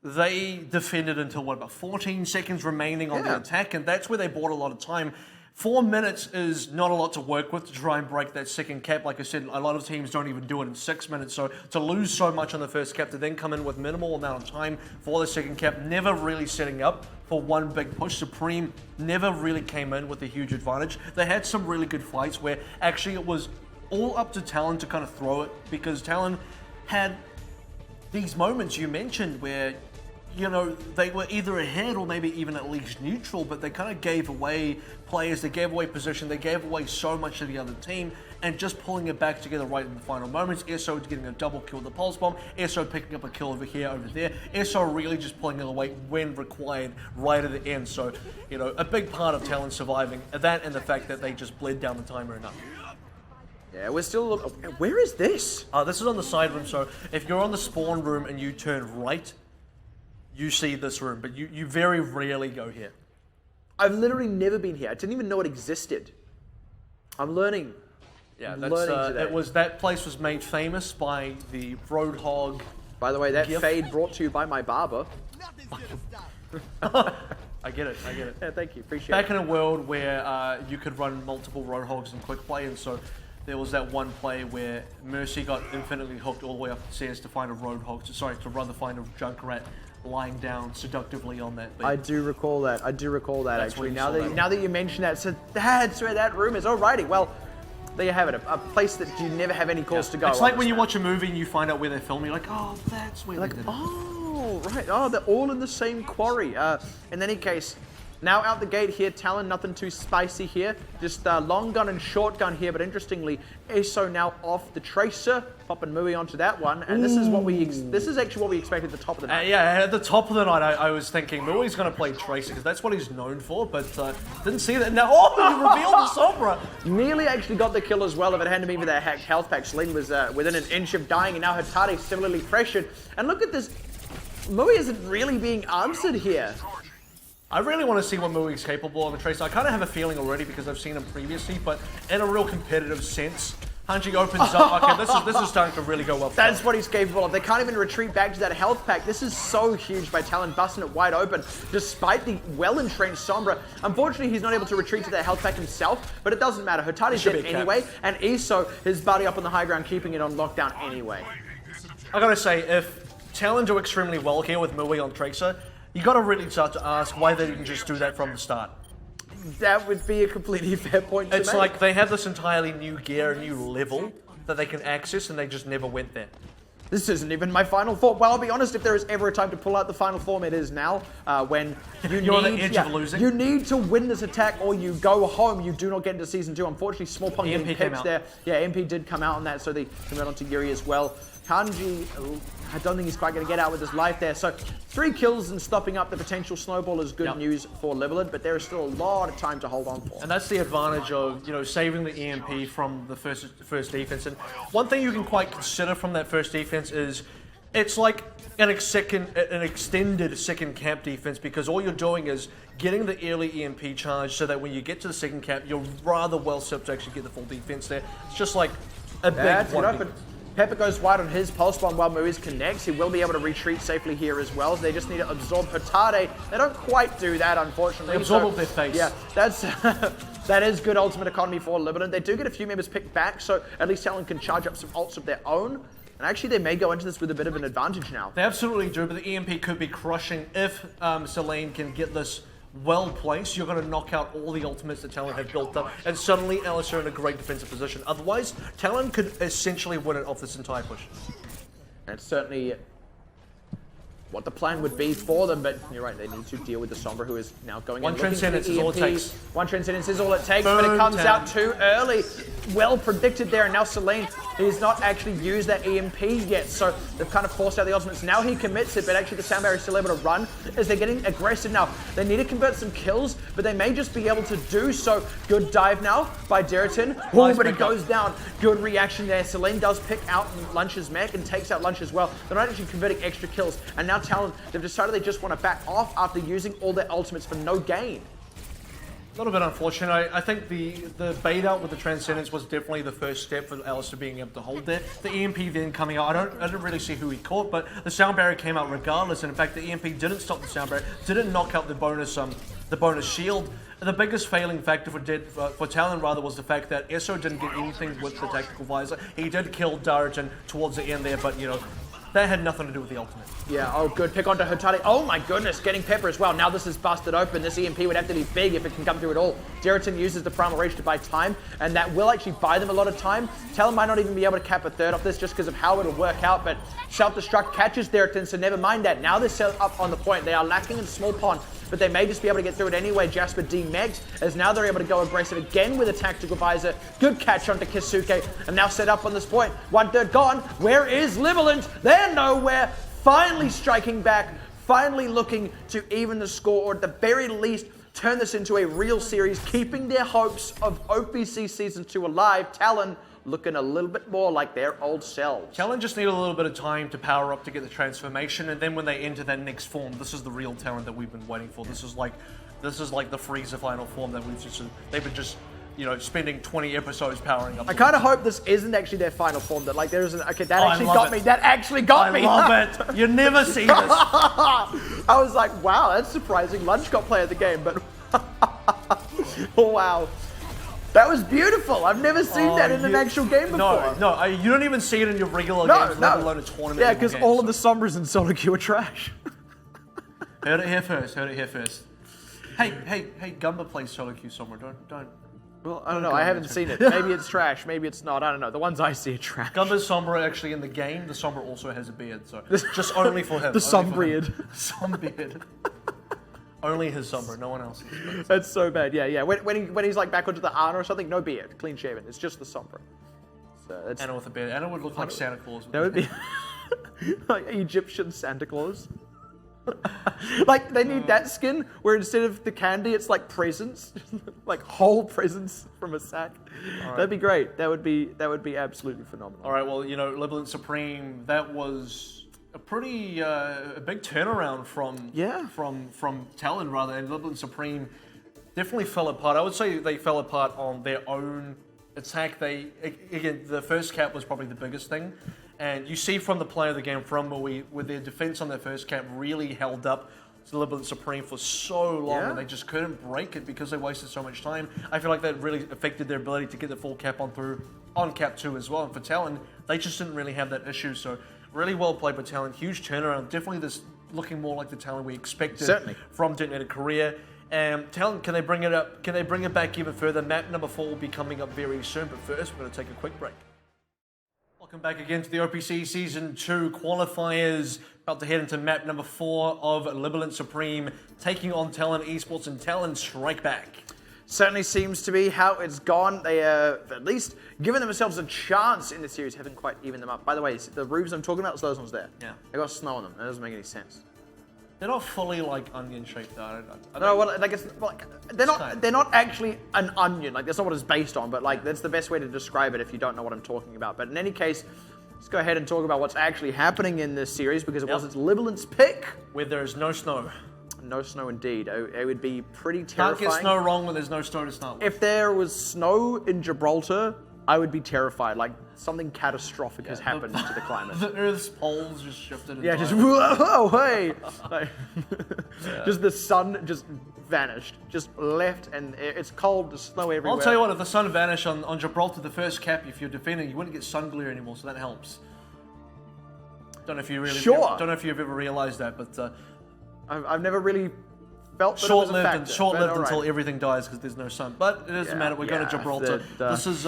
they defended until, about 14 seconds remaining on the attack, and that's where they bought a lot of time. 4 minutes is not a lot to work with to try and break that second cap. Like I said, a lot of teams don't even do it in 6 minutes. So to lose so much on the first cap, to then come in with minimal amount of time for the second cap, never really setting up for one big push. Supreme never really came in with a huge advantage. They had some really good fights where actually it was all up to Talon to kind of throw it, because Talon had these moments you mentioned where they were either ahead or maybe even at least neutral, but they kind of gave away players, they gave away position, they gave away so much to the other team, and just pulling it back together right in the final moments. ESO getting a double kill with the pulse bomb, ESO picking up a kill over here, over there, ESO really just pulling it away when required right at the end. So, a big part of Talon surviving, that and the fact that they just bled down the timer enough. Yeah, we're still... Where is this? This is on the side room, so if you're on the spawn room and you turn right, you see this room, but you very rarely go here. I've literally never been here. I didn't even know it existed. I'm learning. Yeah, that place was made famous by the Roadhog. By the way, that fade brought to you by my barber. I I get it. Yeah, thank you. Appreciate Back it. in a world where you could run multiple Roadhogs in quick play, and so there was that one play where Mercy got infinitely hooked all the way up the stairs to find a Roadhog, to rather find a Junkrat lying down seductively on that bed. I do recall that. That's actually. where you saw Now that you mention that, so that's where that room is. Alrighty, well, there you have it. A place that you never have any cause to go. It's like when you watch a movie and you find out where they're filming, you're like, oh, that's where they did it. Oh, right. Oh, they're all in the same quarry. In any case, now out the gate here, Talon, nothing too spicy here. Just long gun and short gun here, but interestingly, ESO now off the Tracer, popping Mui onto that one, and this is actually what we expected at the top of the night. Yeah, at the top of the night, I was thinking Mui's going to play Tracer because that's what he's known for, but didn't see that. Now, he revealed the Sombra. Nearly actually got the kill as well if it hadn't been for that hacked health pack. Celine was within an inch of dying, and now Hotade similarly pressured. And look at this, Mui isn't really being answered here. I really want to see what Mui's capable of a Tracer. I kind of have a feeling already because I've seen him previously, but in a real competitive sense, Hanji opens up. Okay, this is starting to really go well. That's what he's capable of. They can't even retreat back to that health pack. This is so huge by Talon, busting it wide open, despite the well-entrenched Sombra. Unfortunately, he's not able to retreat to that health pack himself, but it doesn't matter. Hotade's dead anyway, and ESO, his buddy up on the high ground, keeping it on lockdown anyway. I gotta say, if Talon do extremely well here with Mui on Tracer, you gotta really start to ask why they didn't just do that from the start. That would be a completely fair point to make. It's like they have this entirely new gear, a new level that they can access, and they just never went there. This isn't even my final form. Well, I'll be honest, if there is ever a time to pull out the final form, it is now, when You're on the edge of losing. You need to win this attack or you go home. You do not get into Season 2. Unfortunately, Small Punk getting picked there. Yeah, MP did come out on that, so they can run onto Yuri as well. Kanji, I don't think he's quite going to get out with his life there. So 3 kills and stopping up the potential snowball is good news for Libalent, but there is still a lot of time to hold on for. And that's the advantage of, saving the EMP from the first defense. And one thing you can quite consider from that first defense is it's like an extended second camp defense, because all you're doing is getting the early EMP charge so that when you get to the second camp, you're rather well set to actually get the full defense there. It's just like a big one. Pepper goes wide on his pulse bomb while Muiz connects. He will be able to retreat safely here as well. They just need to absorb Hotade. They don't quite do that, unfortunately. They absorb their face. Yeah, that's that is good ultimate economy for Libalent. They do get a few members picked back, so at least Talon can charge up some ults of their own. And actually, they may go into this with a bit of an advantage now. They absolutely do, but the EMP could be crushing if Selene can get this well placed. You're going to knock out all the ultimates that Talon have built up, and suddenly Alice are in a great defensive position. Otherwise, Talon could essentially win it off this entire push. That's certainly what the plan would be for them, but you're right, they need to deal with the Sombra, who is now going One Transcendence is all it takes. One Transcendence is all it takes, but it comes out too early. Well predicted there, and now Selene, he's not actually used that EMP yet, so they've kind of forced out the ultimates. Now he commits it, but actually the sound barrier is still able to run as they're getting aggressive now. They need to convert some kills, but they may just be able to do so. Good dive now by Deriton. Oh, but he goes down. Good reaction there. Selene does pick out Lunch's mech and takes out Lunch as well. They're not actually converting extra kills, and now Talon, they've decided they just want to back off after using all their ultimates for no gain. A little bit unfortunate. I think the bait out with the Transcendence was definitely the first step for Alistair being able to hold there. The EMP then coming out, I didn't really see who he caught, but the sound barrier came out regardless, and in fact the EMP didn't stop the sound barrier, didn't knock out the bonus shield. The biggest failing factor for Talon was the fact that ESO didn't get anything with the tactical visor. He did kill Dariton towards the end there, but that had nothing to do with the ultimate. Yeah, oh good pick onto Hotade. Oh my goodness, getting Pepper as well. Now this is busted open. This EMP would have to be big if it can come through at all. Deriton uses the Primal Rage to buy time, and that will actually buy them a lot of time. Talon might not even be able to cap a third off this just because of how it'll work out, but self-destruct catches Deriton, so never mind that. Now they're set up on the point. They are lacking in Small Pond, but they may just be able to get through it anyway. Jasper demegged, as now they're able to go aggressive again with a tactical visor. Good catch onto Kisuke, and now set up on this point. 1/3 gone. Where is Libalent? They're nowhere. Finally striking back, finally looking to even the score, or at the very least, turn this into a real series, keeping their hopes of OPC Season 2 alive. Talon looking a little bit more like their old selves. Talon just need a little bit of time to power up to get the transformation, and then when they enter that next form, this is the real Talon that we've been waiting for. This is like the Freezer final form that they've been just you know, spending 20 episodes powering up. I kind of hope this isn't actually their final form. That like there isn't. Okay, that Oh, actually got me. That actually got me. I love it. You never see this. I was like, wow, that's surprising. Lunch got play of the game, but oh, wow. That was beautiful. I've never seen that in an actual game before. No, you don't even see it in your regular games, let alone a tournament. Yeah, because all of the Sombras in solo queue are trash. Heard it here first. Hey, Gumba plays solo queue somewhere. Don't. Well, I don't know. I haven't seen it. Maybe it's trash. Maybe it's not. I don't know. The ones I see are trash. Gumba's Sombra actually in the game. The Sombra also has a beard, so just only for him. The Sombriad. Sombriad. Only his Sombra, no one else. That's so bad. Yeah. When he's like back onto the Ana or something, no beard, clean shaven. It's just the Sombra. So that's Anna with a beard. Anna would look like Santa Claus. That would be like Egyptian Santa Claus. Like they need that skin where instead of the candy, it's like presents, like whole presents from a sack. Right. That'd be great. That would be absolutely phenomenal. All right. Well, you know, Libalent Supreme. That was a pretty a big turnaround from Talon rather, and Libalent Supreme definitely fell apart. I would say they fell apart on their own attack. Again, the first cap was probably the biggest thing. And you see from the play of the game from Mui, with their defense on their first cap really held up to Libalent Supreme for so long, and they just couldn't break it because they wasted so much time. I feel like that really affected their ability to get the full cap on cap 2 as well. And for Talon, they just didn't really have that issue. So really well played by Talon. Huge turnaround. Definitely this looking more like the Talon we expected from Detonated Korea. Talon, can they bring it up? Can they bring it back even further? Map number 4 will be coming up very soon. But first, we're going to take a quick break. Welcome back again to the OPC Season 2 qualifiers. About to head into map number 4 of Libalent Supreme, taking on Talon Esports and Talon Strike Back. Certainly seems to be how it's gone. They have at least given themselves a chance in the series, haven't quite evened them up. By the way, the roofs I'm talking about, it's those ones there. Yeah. They got snow on them. That doesn't make any sense. They're not fully like onion shaped though. No, well, like it's like they're not actually an onion. Like that's not what it's based on. But like that's the best way to describe it if you don't know what I'm talking about. But in any case, let's go ahead and talk about what's actually happening in this series because it was its Libalent's pick. Where there is no snow. No snow indeed. It would be pretty terrifying. Can't get snow wrong when there's no snow to start with. If there was snow in Gibraltar, I would be terrified. Like something catastrophic has happened to the climate. The Earth's poles just shifted. Yeah, just whoa, hey! Like, just the sun just vanished, just left, and it's cold. There's snow everywhere. I'll tell you what, if the sun vanished on Gibraltar, the first cap, if you're defending, you wouldn't get sun glare anymore, so that helps. Don't know if you really. Don't know if you've ever realized that, but I've never really felt that it was a factor. Short-lived until everything dies because there's no sun. But it doesn't matter. We're going to Gibraltar. This is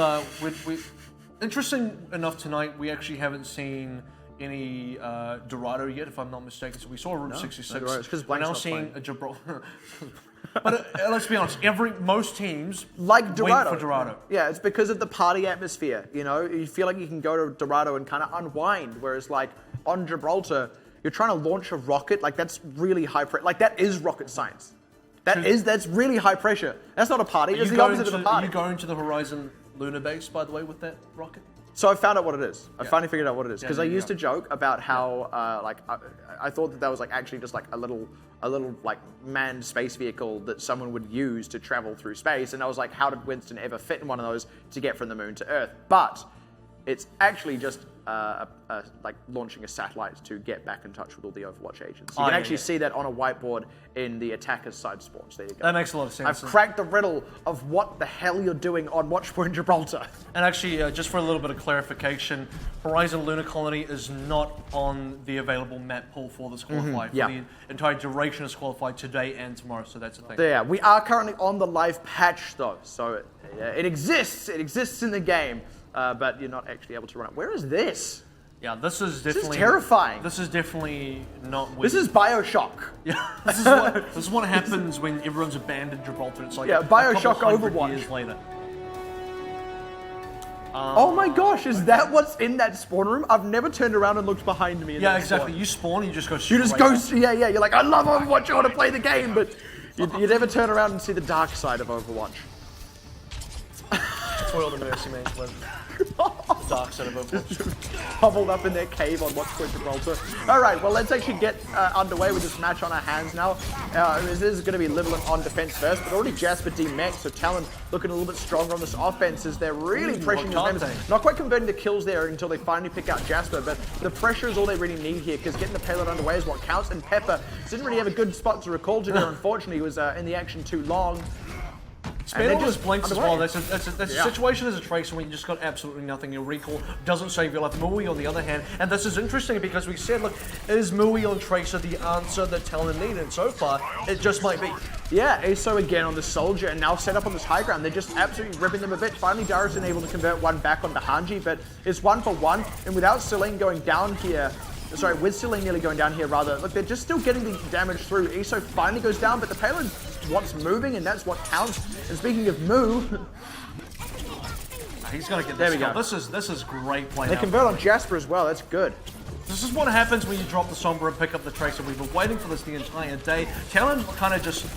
interesting enough tonight. We actually haven't seen any Dorado yet, if I'm not mistaken. So we saw Route 66. We're now seeing a Gibraltar. But let's be honest. Most teams like Dorado. Wait for Dorado. Yeah, it's because of the party atmosphere. You know, you feel like you can go to Dorado and kind of unwind, whereas like on Gibraltar, you're trying to launch a rocket. Like that's really high pressure. Like that is rocket science. That's really high pressure. That's not a party. It's the opposite of a party. Are you going to the Horizon lunar base, by the way, with that rocket? So I found out what it is. I finally figured out what it is because I used to joke about how I thought that was like actually just like a little like manned space vehicle that someone would use to travel through space, and I was like, how did Winston ever fit in one of those to get from the moon to Earth? But it's actually just like launching a satellite to get back in touch with all the Overwatch agents. You can actually see that on a whiteboard in the attacker's side spawns. There you go. That makes a lot of sense. I've cracked the riddle of what the hell you're doing on Watchpoint Gibraltar. And actually, just for a little bit of clarification, Horizon Lunar Colony is not on the available map pool for this qualifier. For the entire duration is qualified today and tomorrow, so that's a thing. Yeah, we are currently on the live patch though, so it exists. It exists in the game. But you're not actually able to run it. Where is this? Yeah, this is definitely terrifying. This is definitely not. This is Bioshock. Yeah, this is what happens when everyone's abandoned Gibraltar. It's like Bioshock Overwatch. Years later. Oh my gosh, is that what's in that spawn room? I've never turned around and looked behind me. Exactly. You spawn, you just go. You just go. Yeah. You're like, I love Overwatch. I want to play the game, but you never turn around and see the dark side of Overwatch. That's where all the mercy men live. dark side of Overwatch. Hobbled up in their cave on Watchpoint Gibraltar. All right, well, let's actually get underway with this match on our hands now. This is going to be Libalent on defense first, but already Jasper D-Mech, so Talon looking a little bit stronger on this offense as they're really pressuring his members. Not quite converting the kills there until they finally pick out Jasper, but the pressure is all they really need here, because getting the payload underway is what counts, and Pepper didn't really have a good spot to recall to there, unfortunately. He was in the action too long. Spin all his blinks as well. That's a situation as a Tracer when you just got absolutely nothing. Your recall doesn't save your life. Mui on the other hand, and this is interesting because we said, look, is Mui on Tracer the answer that Talon needed? And so far, it just might be. Yeah, ASO again on the Soldier, and now set up on this high ground. They're just absolutely ripping them a bit. Finally, Darius able to convert one back onto Hanji, but it's 1 for 1, and without Celine going down here, sorry, with Celine nearly going down here rather, look, they're just still getting the damage through. ESO finally goes down, but the payload what's moving, and that's what counts. And speaking of Moo, he's gonna get this. There we go. This is great play. They convert on Jasper as well. That's good. This is what happens when you drop the Sombra and pick up the Tracer. We've been waiting for this the entire day. Talon kind of just,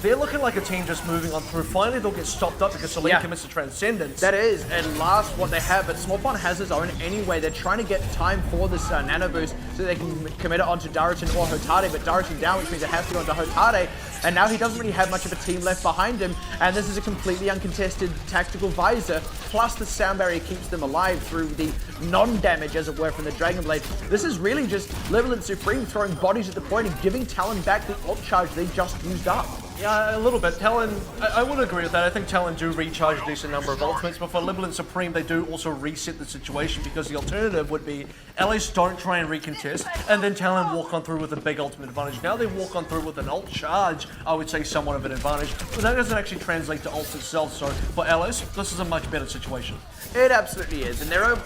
they're looking like a team just moving on through. Finally, they'll get stopped up because Celine commits to Transcendence. That is, and last what they have, but Smallpond has his own anyway. They're trying to get time for this nano boost so they can commit it onto Dariton or Hotade, but Dariton down, which means it has to go onto Hotade, and now he doesn't really have much of a team left behind him, and this is a completely uncontested tactical visor, plus the sound barrier keeps them alive through the non-damage, as it were, from the Dragon Blade. This is really just Libalent Supreme throwing bodies at the point and giving Talon back the ult charge they just used up. Yeah, a little bit. Talon, I would agree with that. I think Talon do recharge a decent number of ultimates, but for Libalent Supreme, they do also reset the situation because the alternative would be LS don't try and recontest, and then Talon walk on through with a big ultimate advantage. Now they walk on through with an ult charge, I would say somewhat of an advantage, but that doesn't actually translate to ults itself, so for LS, this is a much better situation. It absolutely is, and they're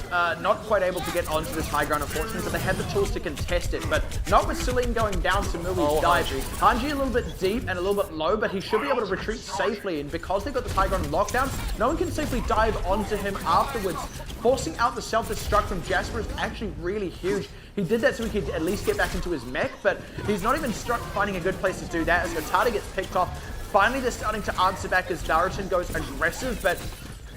not quite able to get onto this high ground, unfortunately, but they have the tools to contest it, but not with Celine going down to Mui's dive. Hanji a little bit deep and a little bit low, but he should be able to retreat safely, and because they've got the high ground lockdown, no one can safely dive onto him afterwards. Forcing out the self-destruct from Jasper is actually really huge. He did that so he could at least get back into his mech, but he's not even finding a good place to do that as Hotade gets picked off. Finally, they're starting to answer back as Dariton goes aggressive, but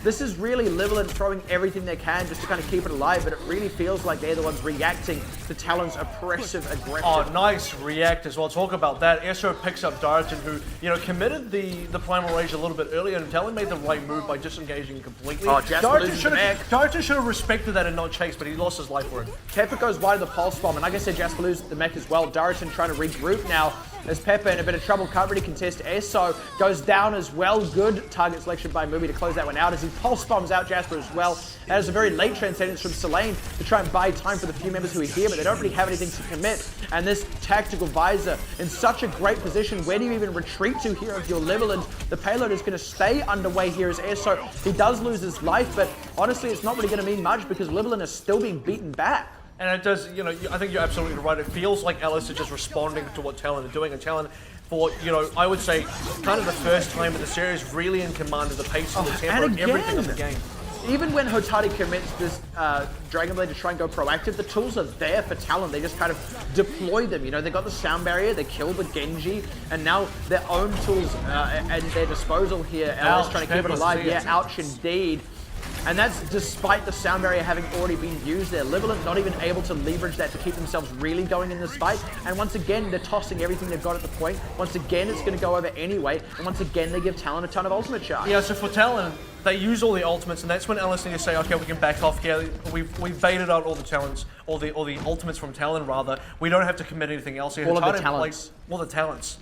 this is really Libalent throwing everything they can just to kind of keep it alive, but it really feels like they're the ones reacting to Talon's oppressive aggression. Oh, nice react as well. Talk about that. Eso picks up Dariton, who, you know, committed the Primal Rage a little bit earlier, and Talon made the right move by disengaging completely. Oh, Dariton should have respected that and not chased, but he lost his life for it. Pepper goes wide of the pulse bomb, and like I said, Jasper loses the mech as well. Dariton trying to regroup now as Pepper in a bit of trouble, can't really contest. Eso goes down as well. Good target selection by Mubi to close that one out as he pulse bombs out Jasper as well. That is a very late transcendence from Selene to try and buy time for the few members who are here, but they don't really have anything to commit. And this tactical visor in such a great position. Where do you even retreat to here if you're Libalent? The payload is going to stay underway here as Eso. He does lose his life, but honestly, it's not really going to mean much because Libalent is still being beaten back. And it does, you know, I think you're absolutely right. It feels like Alice is just responding to what Talon are doing, and Talon, for, you know, I would say, kind of the first time in the series, really in command of the pace and the tempo and everything of the game. Even when Hotade commits this Dragon Blade to try and go proactive, the tools are there for Talon. They just kind of deploy them. You know, they got the sound barrier, they killed the Genji, and now their own tools at their disposal here. Alice trying to keep it alive. Yeah, ouch indeed. And that's despite the sound barrier having already been used there. Libalent not even able to leverage that to keep themselves really going in this fight. And once again, they're tossing everything they've got at the point. Once again, it's going to go over anyway. And once again, they give Talon a ton of ultimate charge. Yeah, so for Talon, they use all the ultimates, and that's when Alice need to say, okay, we can back off here. We've baited out all the talents, or the ultimates from Talon rather. We don't have to commit anything else here. All of the talents. All the talents.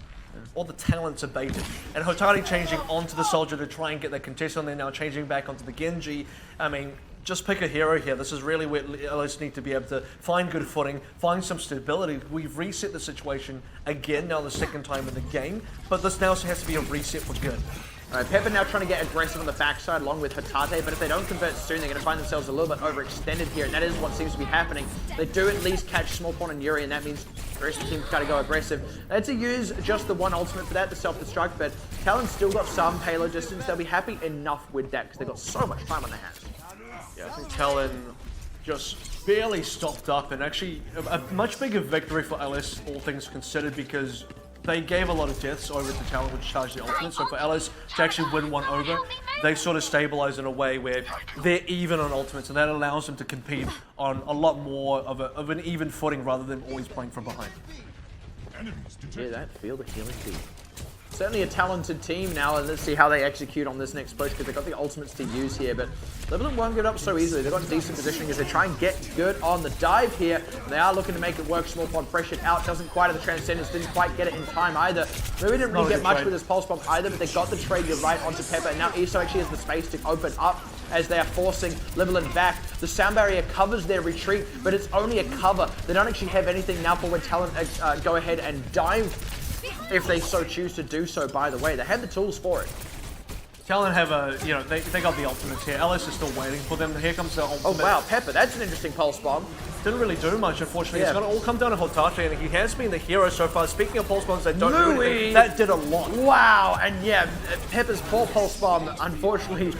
All the talents are baited. And Hotade changing onto the Soldier to try and get that contest on there, now changing back onto the Genji. I mean, just pick a hero here. This is really where LS need to be able to find good footing, find some stability. We've reset the situation again, now the second time in the game, but this now has to be a reset for good. All right, Pepper now trying to get aggressive on the backside along with Hotade, but if they don't convert soon, they're going to find themselves a little bit overextended here, and that is what seems to be happening. They do at least catch Smallpond and Yuri, and that means the rest of the team's got to go aggressive. They had to use just the one ultimate for that, the self-destruct, but Talon's still got some payload distance. They'll be happy enough with that because they've got so much time on their hands. Yeah, I think Talon just barely stopped up, and actually a much bigger victory for LS, all things considered, because they gave a lot of deaths over to Talon, which charged the ultimate. So for Ellis to actually win one over, they sort of stabilize in a way where they're even on ultimates, and that allows them to compete on a lot more of an even footing rather than always playing from behind. Yeah, that feel the healing key. Certainly a talented team now, and let's see how they execute on this next push, because they've got the ultimates to use here, but Libalent won't get up so easily. They've got decent positioning as they try and get good on the dive here. They are looking to make it work. Small pod pressured out, doesn't quite have the Transcendence, didn't quite get it in time either. Maybe didn't really get much with his Pulse Bomb either, but they got the trade, you're right, onto Pepper, and now ESO actually has the space to open up as they are forcing Libalent back. The sound barrier covers their retreat, but it's only a cover. They don't actually have anything now for when Talon go ahead and dive if they so choose to do so, by the way. They have the tools for it. Talon have they got the ultimates here. Ellis is still waiting for them. Here comes the ultimate. Oh wow, Pepper, that's an interesting Pulse Bomb. Didn't really do much, unfortunately. Yeah. It's going to all come down to Hotate, and he has been the hero so far. Speaking of Pulse Bombs that don't do anything, that did a lot. Wow, and yeah, Pepper's poor Pulse Bomb, unfortunately,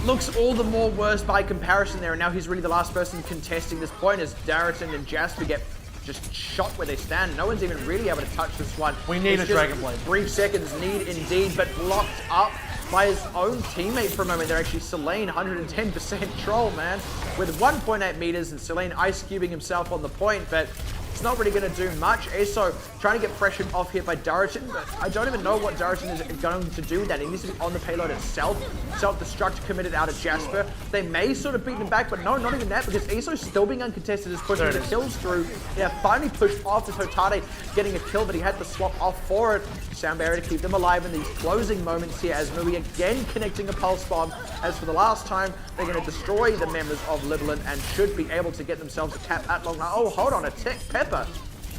looks all the more worse by comparison there, and now he's really the last person contesting this point as Darrington and Jasper get just shot where they stand. No one's even really able to touch this one. We need a Dragon Blade. Brief seconds, need indeed, but blocked up by his own teammate for a moment. They're actually Selene, 110% troll, man, with 1.8 meters, and Selene ice cubing himself on the point, but it's not really going to do much. ESO trying to get pressured off here by Darrington, but I don't even know what Darrington is going to do with that. He needs to be on the payload itself. Self-destruct committed out of Jasper. They may sort of beat him back, but no, not even that, because ESO's still being uncontested, is pushing the kills through. Yeah, finally pushed off with Hotate getting a kill, but he had to swap off for it. Sound barrier to keep them alive in these closing moments here, as Mui again connecting a Pulse Bomb. As for the last time, they're going to destroy the members of Libalent and should be able to get themselves a cap at long. Oh, hold on, a tick. Pepper.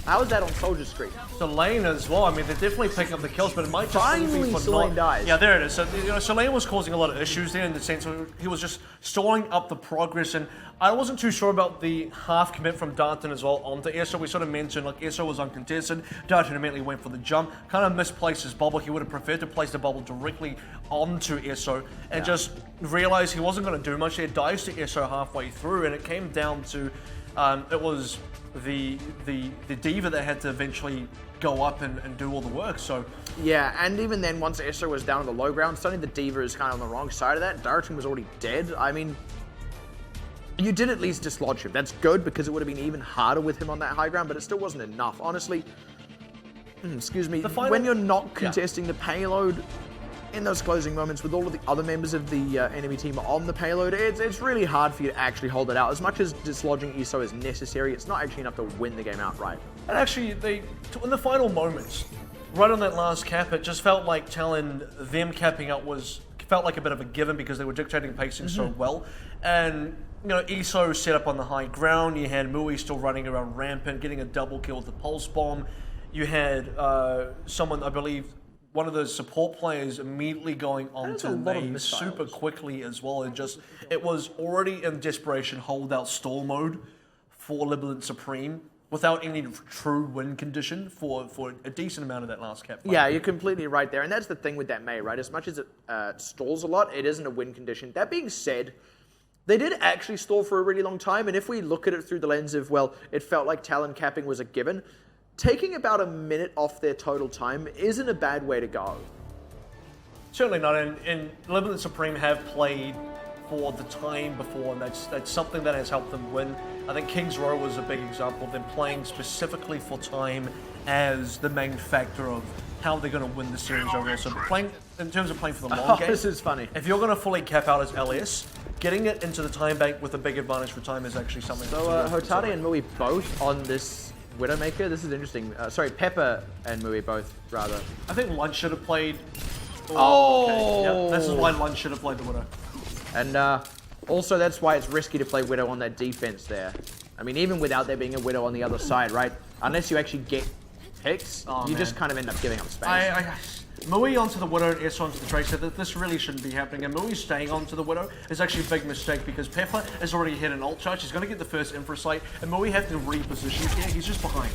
How is that on Soldier Street? Selene as well. I mean, they're definitely picking up the kills, but it might just finally be for Selene dies. Yeah, there it is. So, Selene was causing a lot of issues there in the sense of he was just stalling up the progress, and I wasn't too sure about the half commit from Darton as well onto ESO. We sort of mentioned, like, ESO was uncontested. Darton immediately went for the jump, kind of misplaced his bubble. He would have preferred to place the bubble directly onto ESO and just realized he wasn't going to do much there. Dives to ESO halfway through, and it came down to it was the Diva that had to eventually go up and do all the work. So yeah, and even then, once ESO was down on the low ground, suddenly the Diva is kind of on the wrong side of that. Darrington was already dead. I mean, you did at least dislodge him. That's good, because it would have been even harder with him on that high ground, but it still wasn't enough. Honestly, excuse me, when you're not contesting the payload in those closing moments with all of the other members of the enemy team on the payload, it's really hard for you to actually hold it out. As much as dislodging ESO is necessary, it's not actually enough to win the game outright. And actually, in the final moments, right on that last cap, it just felt like Talon, them capping out felt like a bit of a given because they were dictating pacing so well. And ESO set up on the high ground. You had Mui still running around rampant, getting a double kill with the Pulse Bomb. You had someone, I believe, one of the support players immediately going on to May super quickly as well. It was already in desperation holdout stall mode for Libalent Supreme without any true win condition for a decent amount of that last cap. Yeah, you're completely right there. And that's the thing with that May, right? As much as it stalls a lot, it isn't a win condition. That being said, they did actually stall for a really long time. And if we look at it through the lens of, well, it felt like Talon capping was a given, taking about a minute off their total time isn't a bad way to go. Certainly not, and Libalent Supreme have played for the time before, and that's something that has helped them win. I think Kings Row was a big example of them playing specifically for time as the main factor of how they're going to win the series overall. So playing in terms of playing for the long game, this is funny. If you're going to fully cap out as LS, getting it into the time bank with a big advantage for time is actually something. So Hotate and Mui both on this Widowmaker. This is interesting. Sorry, Pepper and Mui both, rather. I think Lunch should have played. Oh! Okay. Yep. This is why Lunch should have played the Widow. And also, that's why it's risky to play Widow on that defense there. I mean, even without there being a Widow on the other side, right? Unless you actually get picks, you just kind of end up giving up space. Mui onto the Widow and S onto the Tracer, this really shouldn't be happening. And Mui staying onto the Widow is actually a big mistake because Pepper has already hit an ult charge. He's going to get the first Infra Sight, and Mui has to reposition here. He's just behind.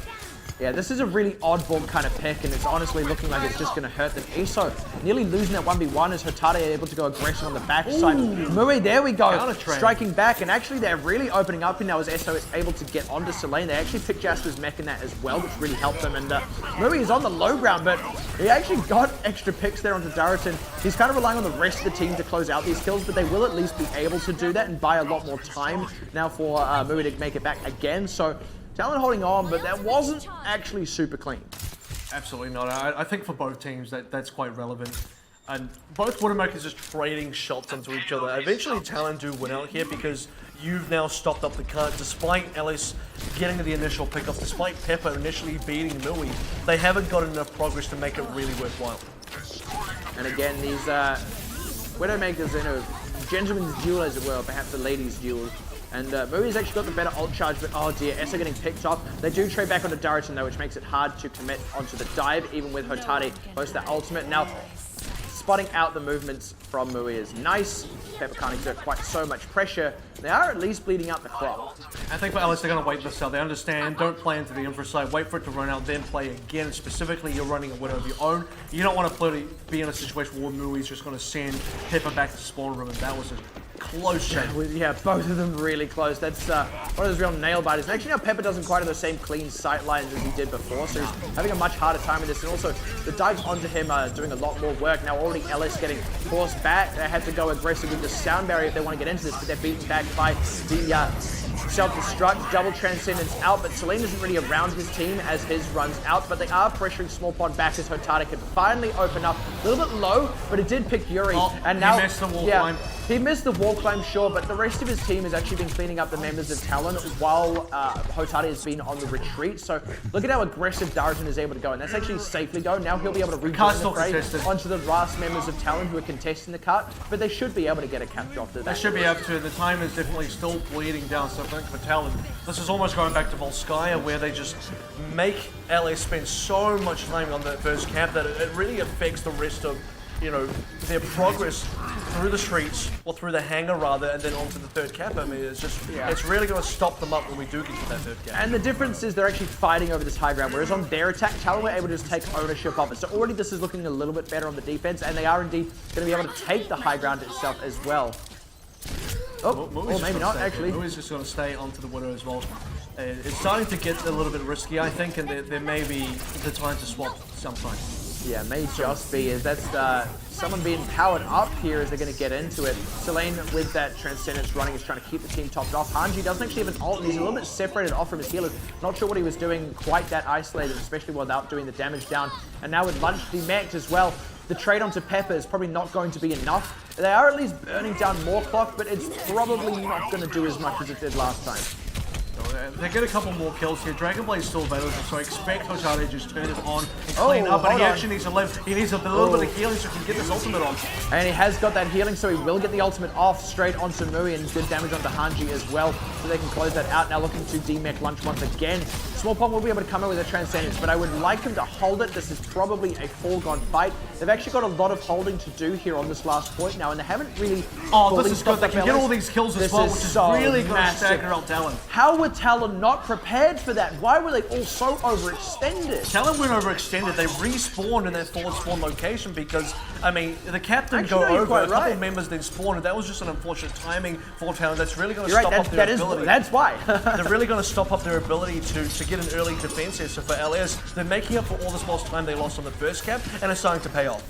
Yeah, this is a really oddball kind of pick, and it's honestly looking like it's just going to hurt them. ESO nearly losing that 1v1 as Hotade able to go aggressive on the backside. Mui, there we go, striking back, and actually they're really opening up here now as ESO is able to get onto Selene. They actually picked Jasper's mech in that as well, which really helped them, and Mui is on the low ground, but he actually got extra picks there onto Darrington. He's kind of relying on the rest of the team to close out these kills, but they will at least be able to do that and buy a lot more time now for Mui to make it back again. So Talon holding on, but that wasn't actually super clean. Absolutely not. I think for both teams that's quite relevant. And both Widowmakers just trading shots onto each other. Eventually Talon do win out here because you've now stopped up the cart. Despite Ellis getting the initial pickoff, despite Pepper initially beating Mui, they haven't got enough progress to make it really worthwhile. And again, these Widowmakers, you know, gentlemen's duel as it were, perhaps a ladies' duel. And Mui's actually got the better ult charge, but oh dear, Essa getting picked off. They do trade back onto Darrington though, which makes it hard to commit onto the dive, even with Hotade close to that ultimate. Now, spotting out the movements from Mui is nice. Pepper can't exert quite so much pressure. They are at least bleeding out the clock. I think for Ellis, they're going to wait this out. They understand, don't play into the infra side, wait for it to run out, then play again. Specifically, you're running a Widow of your own. You don't want to be in a situation where Mui's just going to send Pepper back to the spawn room, and that was a close shot. Yeah, both of them really close. That's one of those real nail biters. And actually now Pepper doesn't quite have the same clean sight lines as he did before, so he's having a much harder time with this. And also, the dives onto him are doing a lot more work. Now already Ellis getting forced back. They had to go aggressive with the sound barrier if they want to get into this, but they're beaten back by the self-destruct, double transcendence out, but Selene isn't really around his team as his runs out, but they are pressuring Small Pond back as Hotade can finally open up. A little bit low, but it did pick Yuri. And now, he missed the wall climb. He missed the wall climb, sure, but the rest of his team has actually been cleaning up the members of Talon while Hotade has been on the retreat. So look at how aggressive Darrington is able to go, and that's actually safely go. Now he'll be able to rejoin the fray onto the last members of Talon who are contesting the cart, but they should be able to get a cap drop to that. They should be able to. The time is definitely still bleeding down, so I think for Talon, this is almost going back to Volskaya, where they just make LA spend so much time on that first cap that it really affects the rest of, you know, their progress through the streets, or through the hangar rather, and then onto the third cap. I mean, it's just, it's really going to stop them up when we do get to that third cap. And the difference is they're actually fighting over this high ground, whereas on their attack, Talon were able to just take ownership of it. So already this is looking a little bit better on the defense, and they are indeed going to be able to take the high ground itself as well. Oh, or maybe not, actually. Mui's just going to stay onto the Widow as well. It's starting to get a little bit risky, I think, and there may be the time to swap sometime. Yeah, may just be. That's someone being powered up here as they're going to get into it. Selene with that Transcendence running is trying to keep the team topped off. Hanji doesn't actually have an ult, and he's a little bit separated off from his healers. Not sure what he was doing quite that isolated, especially without doing the damage down. And now with Lunch demeched as well, the trade onto Pepper is probably not going to be enough. They are at least burning down more clock, but it's probably not going to do as much as it did last time. They get a couple more kills here. Dragonblade's still available, so I expect Hotade to just turn it on and clean up. But he actually needs to live. He needs a little bit of healing so he can get this ultimate on. And he has got that healing, so he will get the ultimate off straight onto Mui, and good damage onto Hanji as well, so they can close that out. Now looking to demech Lunch once again. Small Pond will be able to come in with a Transcendence, but I would like him to hold it. This is probably a foregone fight. They've actually got a lot of holding to do here on this last point now, and they haven't really. Oh, this is good. They can get all these kills as well, which is really going to stagger out Talon. How were Talon not prepared for that? Why were they all so overextended? Talon weren't overextended. They respawned in that forward spawn location because, I mean, the captain go over, a couple members then spawned, and that was just an unfortunate timing for Talon. That's really going to stop up their ability. That's why. They're really going to stop up their ability to get an early defense here. So for LS, they're making up for all this lost time they lost on the first cap, and it's starting to pay off.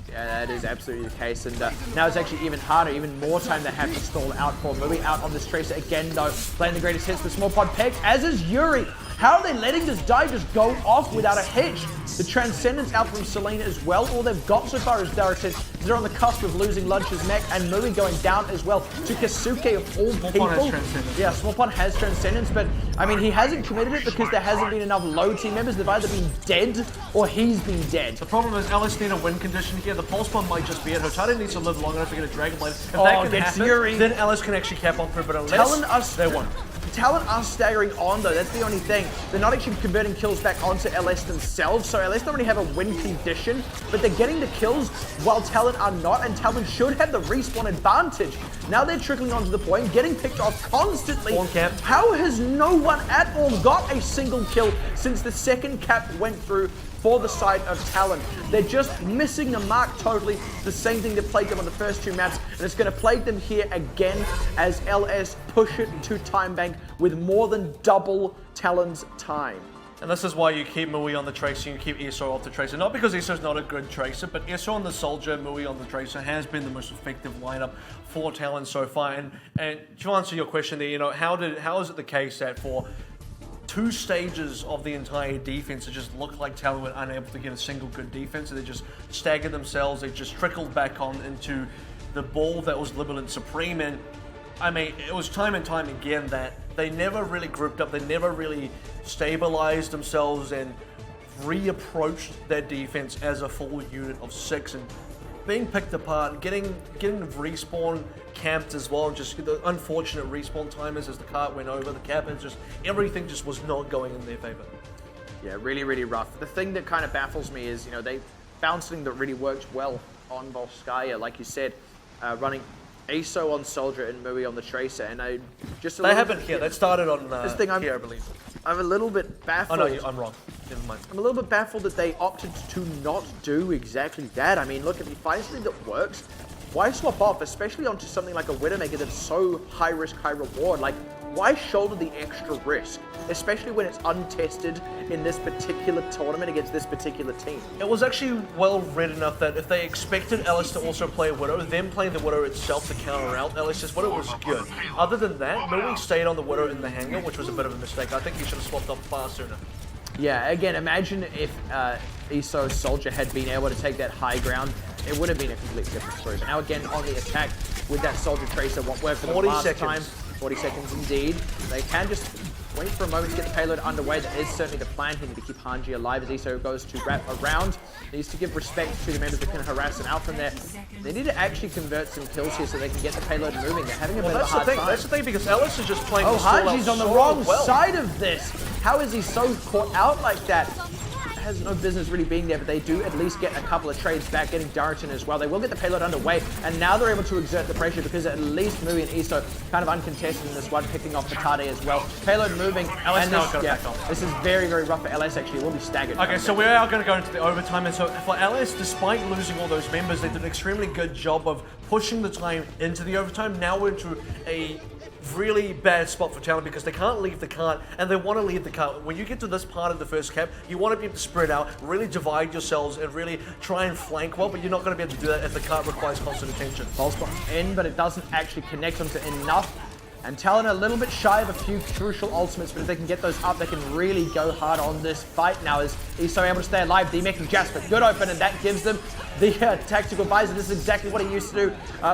Yeah, that is absolutely the case, and now it's actually even harder, even more time they have to stall out for. Mui out on this Tracer again, though, playing the greatest hits with Small Pod pegs, as is Yuri. How are they letting this dive just go off without a hitch? The Transcendence out from Selene as well. All they've got so far is Darrington. They're on the cusp of losing Lunch's mech, and Mui going down as well to Kasuke of all people. Yeah, Small Pond has Transcendence, but I mean, he hasn't committed it because there hasn't been enough low team members. They've either been dead or he's been dead. The problem is Ellis need a win condition here. The Pulse Bomb might just be it. Hotade needs to live long enough to get a Dragon Blade. If that can happen, Yuri. then Ellis can actually cap on through, but unless they won't. Talon are staggering on though, that's the only thing. They're not actually converting kills back onto LS themselves, so LS don't really have a win condition, but they're getting the kills while Talon are not, and Talon should have the respawn advantage. Now they're trickling onto the point, getting picked off constantly. How has no one at all got a single kill since the second cap went through for the side of Talon? They're just missing the mark totally. The same thing that plagued them on the first 2 maps, and it's going to plague them here again as LS push it to time bank with more than double Talon's time. And this is why you keep Mui on the Tracer, you keep ESO off the Tracer. Not because ESO's not a good Tracer, but ESO on the Soldier, Mui on the Tracer has been the most effective lineup for Talon so far. And to answer your question there, you know, how is it the case that for 2 stages of the entire defense, it just looked like Talon were unable to get a single good defense, and they just staggered themselves, they just trickled back on into the ball that was Libalent Supreme. And I mean, it was time and time again that they never really grouped up, they never really stabilized themselves and reapproached their defense as a full unit of 6, and being picked apart, getting the respawn camped as well, just the unfortunate respawn timers as the cart went over, the cap, and just everything just was not going in their favor. Yeah, really, really rough. The thing that kind of baffles me is, you know, they found something that really worked well on Volskaya, like you said, running ESO on Soldier and Mui on the Tracer, and I just they haven't here. That started on this thing. here, I believe. I'm a little bit baffled. Oh no, I'm wrong. Never mind. I'm a little bit baffled that they opted to not do exactly that. I mean, look, if you find something that works, why swap off, especially onto something like a Widowmaker that's so high risk, high reward? Like, why shoulder the extra risk, especially when it's untested in this particular tournament against this particular team? It was actually well read enough that if they expected Ellis to also play Widow, them playing the Widow itself to counter out Ellis' Widow was good. Other than that, Mui stayed on the Widow in the hangar, which was a bit of a mistake. I think he should have swapped up far sooner. Yeah, again, imagine if ESO Soldier had been able to take that high ground, it would have been a completely different story. But now again, on the attack with that Soldier Tracer, what worked for the last time, 40 seconds indeed. They can just wait for a moment to get the payload underway. That is certainly the plan here to keep Hanji alive as ESO goes to wrap around. Needs to give respect to the members that can harass him out from there. They need to actually convert some kills here so they can get the payload moving. They're having a bit of a hard time. That's the thing, because Ellis is just playing Hanji's on the wrong side of this. How is he so caught out like that? Has no business really being there, but they do at least get a couple of trades back, getting Darrington as well. They will get the payload underway, and now they're able to exert the pressure because at least Mui and ESO kind of uncontested in this one, picking off the Kade as well. Payload moving, LS and now this is very, very rough for LS actually. It will be staggered. Okay, so we are going to go into the overtime, and so for LS, despite losing all those members, they did an extremely good job of pushing the time into the overtime. Now we're into a really bad spot for Talon because they can't leave the cart, and they want to leave the cart. When you get to this part of the first cap, you want to be able to spread out, really divide yourselves, and really try and flank well, but you're not going to be able to do that if the cart requires constant attention. Volskaya in, but it doesn't actually connect onto enough. And Talon a little bit shy of a few crucial ultimates, but if they can get those up, they can really go hard on this fight now as he's so able to stay alive. D-Mech and Jasper, good open, and that gives them the tactical visor. This is exactly what he used to do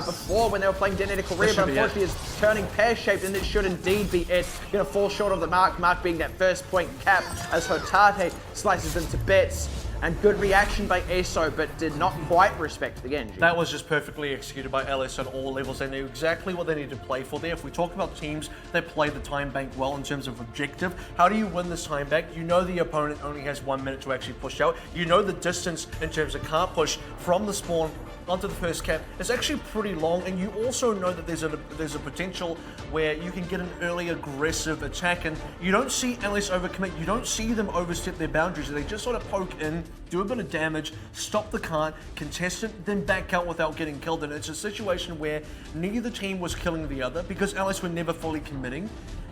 before when they were playing Detonator Career, but unfortunately it's turning pear-shaped, and it should indeed be it. Going to fall short of the mark being that first point cap as Hotate slices them to bits. And good reaction by ESO, but did not quite respect the Genji. That was just perfectly executed by LS on all levels. They knew exactly what they needed to play for there. If we talk about teams that play the time bank well in terms of objective, how do you win this time bank? You know the opponent only has 1 minute to actually push out. You know the distance in terms of cart push from the spawn onto the first cap is actually pretty long, and you also know that there's a potential where you can get an early aggressive attack, and you don't see LS overcommit, you don't see them overstep their boundaries. They just sort of poke in, do a bit of damage, stop the cart, contest it, then back out without getting killed. And it's a situation where neither team was killing the other because LS were never fully committing,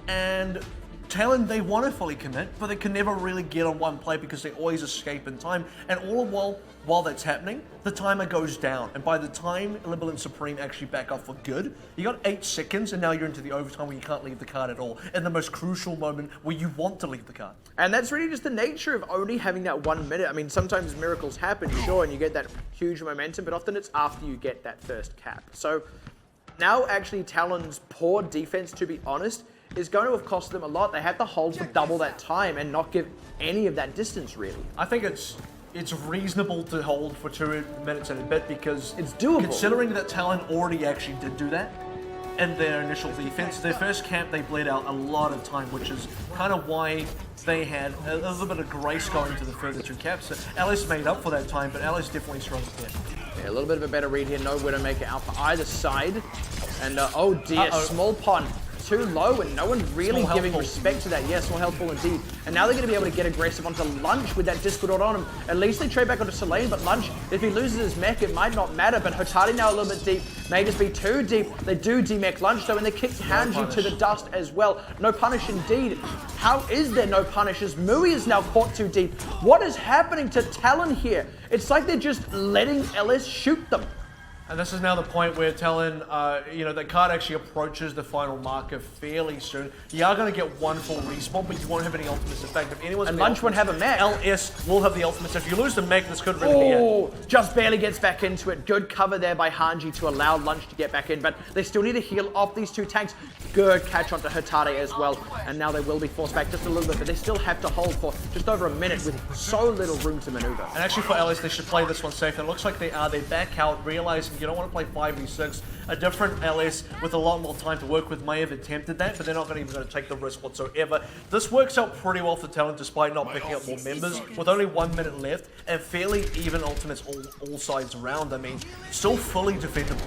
and Talon, they want to fully commit, but they can never really get on one play because they always escape in time. And all the while that's happening, the timer goes down. And by the time Libalent Supreme actually back up for good, you got 8 seconds, and now you're into the overtime where you can't leave the card at all. In the most crucial moment where you want to leave the card. And that's really just the nature of only having that 1 minute. I mean, sometimes miracles happen, sure, and you get that huge momentum, but often it's after you get that first cap. So now actually Talon's poor defense, to be honest, is going to have cost them a lot. They had to hold for double that time and not give any of that distance, really. I think it's reasonable to hold for 2 minutes and a bit because it's doable. Considering that Talon already actually did do that, in their initial defense. Their first camp, they bled out a lot of time, which is kind of why they had a little bit of grace going to the further 2 caps. So LS made up for that time, but LS definitely struggled there. Yeah, a little bit of a better read here. No Widowmaker out for either side. And oh dear, small pond. Too low and no one really giving respect to that. Yes, small health ball indeed. And now they're going to be able to get aggressive onto Lunch with that Discord on him. At least they trade back onto Selene, but Lunch, if he loses his mech, it might not matter. But Hotari now a little bit deep, may just be too deep. They do demech Lunch though, and they kick Hanji to the dust as well. No punish indeed. How is there no punish as Mui is now caught too deep? What is happening to Talon here? It's like they're just letting LS shoot them. And this is now the point where Talon, the card actually approaches the final marker fairly soon. You are going to get 1 full respawn, but you won't have any ultimates effect. If anyone's and Lunch won't have a mech. LS will have the ultimates. If you lose the mech, this could really be it. Oh, just barely gets back into it. Good cover there by Hanji to allow Lunch to get back in, but they still need to heal off these 2 tanks. Good catch onto Hotari as well, and now they will be forced back just a little bit, but they still have to hold for just over a minute with so little room to maneuver. And actually for LS, they should play this one safe. And it looks like they are. They back out, realizing you don't want to play 5v6. A different LS with a lot more time to work with may have attempted that, but they're not even going to take the risk whatsoever. This works out pretty well for Talon despite not picking up more members. With only 1 minute left and fairly even ultimates all sides around. I mean, still fully defendable.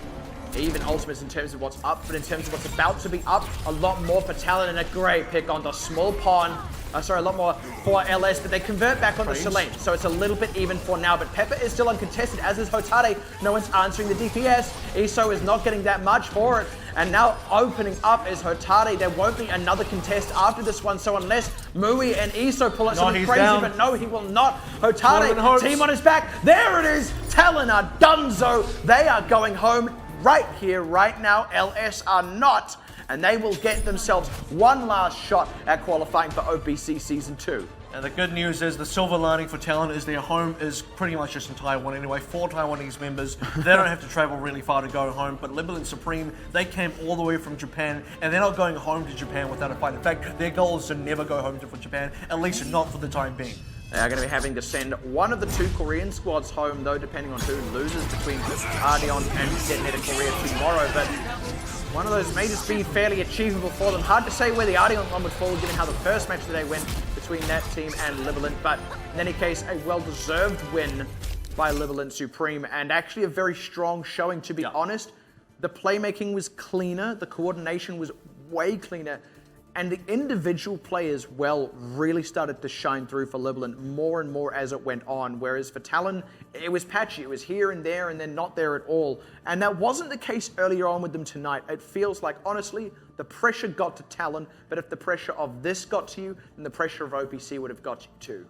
Even ultimates in terms of what's up, but in terms of what's about to be up, a lot more for Talon and a great pick on the small pawn. A lot more for LS, but they convert back onto Selene, so it's a little bit even for now. But Pepper is still uncontested, as is Hotari. No one's answering the DPS. Iso is not getting that much for it. And now opening up is Hotari. There won't be another contest after this one, so unless Mui and Iso pull out something crazy, down. But no, he will not. Hotari, team on his back. There it is. Talon are donezo. They are going home right here, right now. LS are not. And they will get themselves one last shot at qualifying for OPC Season 2. And the good news is the silver lining for Talon is their home is pretty much just in Taiwan anyway. 4 Taiwanese members, they don't have to travel really far to go home. But Libalent Supreme, they came all the way from Japan, and they're not going home to Japan without a fight. In fact, their goal is to never go home to Japan, at least not for the time being. They are going to be having to send one of the 2 Korean squads home, though, depending on who loses between Ardeon and Detonator Korea tomorrow. But one of those may just be fairly achievable for them. Hard to say where the Ardeon one would fall, given how the first match today went between that team and Libalent. But in any case, a well-deserved win by Libalent Supreme, and actually a very strong showing, to be honest. The playmaking was cleaner, the coordination was way cleaner, and the individual players, really started to shine through for Libalent more and more as it went on. Whereas for Talon, it was patchy. It was here and there and then not there at all. And that wasn't the case earlier on with them tonight. It feels like, honestly, the pressure got to Talon, but if the pressure of this got to you, then the pressure of OPC would have got you too.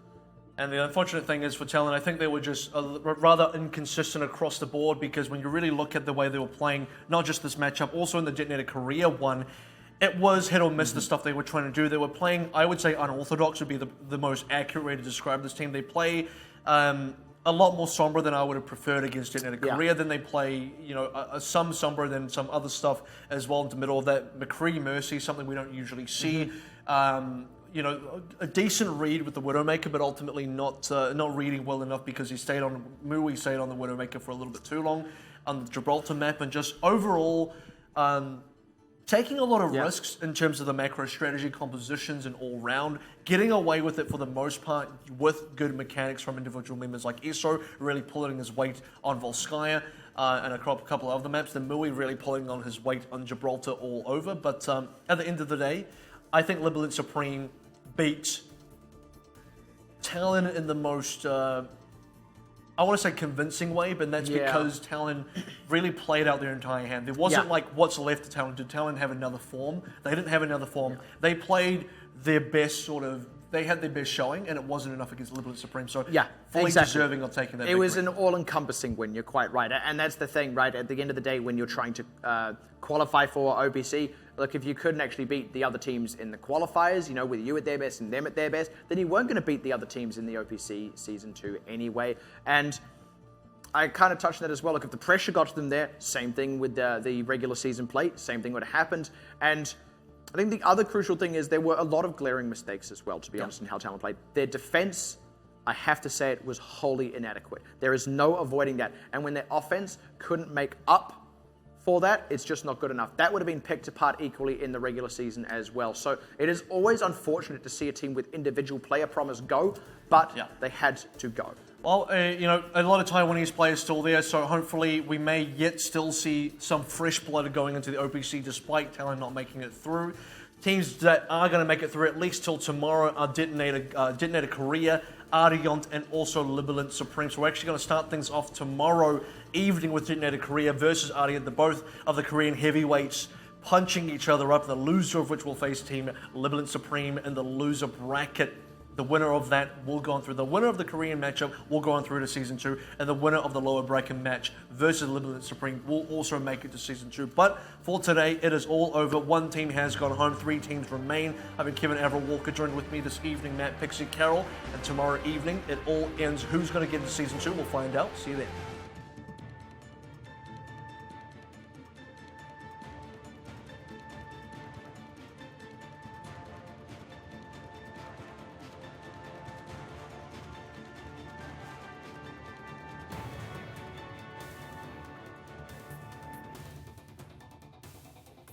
And the unfortunate thing is for Talon, I think they were just rather inconsistent across the board, because when you really look at the way they were playing, not just this matchup, also in the Detonator Korea one, it was hit or miss the stuff they were trying to do. They were playing, I would say, unorthodox would be the most accurate way to describe this team. They play a lot more Sombra than I would have preferred against Detonator Korea. Then they play, some Sombra than some other stuff as well in the middle of that. McCree Mercy, something we don't usually see. A decent read with the Widowmaker, but ultimately not reading well enough because Mui stayed on the Widowmaker for a little bit too long on the Gibraltar map, and just overall taking a lot of risks in terms of the macro strategy, compositions, and all round, getting away with it for the most part with good mechanics from individual members like Iso, really pulling his weight on Volskaya, and a couple of other maps, then Mui really pulling on his weight on Gibraltar all over. But at the end of the day, I think Libalent Supreme beat Talon in the most, I want to say convincing way, but that's because Talon really played out their entire hand. There wasn't like, what's left to Talon? Did Talon have another form? They didn't have another form. They played their best they had their best showing, and it wasn't enough against Libalent Supreme. So fully deserving of taking that victory. It was an all-encompassing win, you're quite right. And that's the thing, right? At the end of the day, when you're trying to qualify for OPC, look, if you couldn't actually beat the other teams in the qualifiers, with you at their best and them at their best, then you weren't going to beat the other teams in the OPC Season 2 anyway. And I kind of touched on that as well. Look, if the pressure got to them there, same thing with the regular season play, same thing would have happened. And I think the other crucial thing is there were a lot of glaring mistakes as well, to be honest, in how Talon played. Their defense, I have to say it, was wholly inadequate. There is no avoiding that. And when their offense couldn't make up for that, it's just not good enough. That would have been picked apart equally in the regular season as well. So it is always unfortunate to see a team with individual player promise go, but they had to go. Well, you know, a lot of Taiwanese players still there, so hopefully we may yet still see some fresh blood going into the OPC despite Talon not making it through. Teams that are going to make it through at least till tomorrow are Detonator Korea, Ardiant, and also Libalent Supreme. So we're actually going to start things off tomorrow evening with Detonator Korea versus Ardiant, both of the Korean heavyweights punching each other up, the loser of which will face Team Libalent Supreme in the loser bracket. The winner of that will go on through. The winner of the Korean matchup will go on through to Season 2, and the winner of the lower bracket match versus Libalent Supreme will also make it to Season 2. But for today, it is all over. One team has gone home, 3 teams remain. I've been Kevin AVRL Walker, joined with me this evening, Matt, Pixie, Carol, and tomorrow evening it all ends. Who's going to get into Season 2? We'll find out. See you then.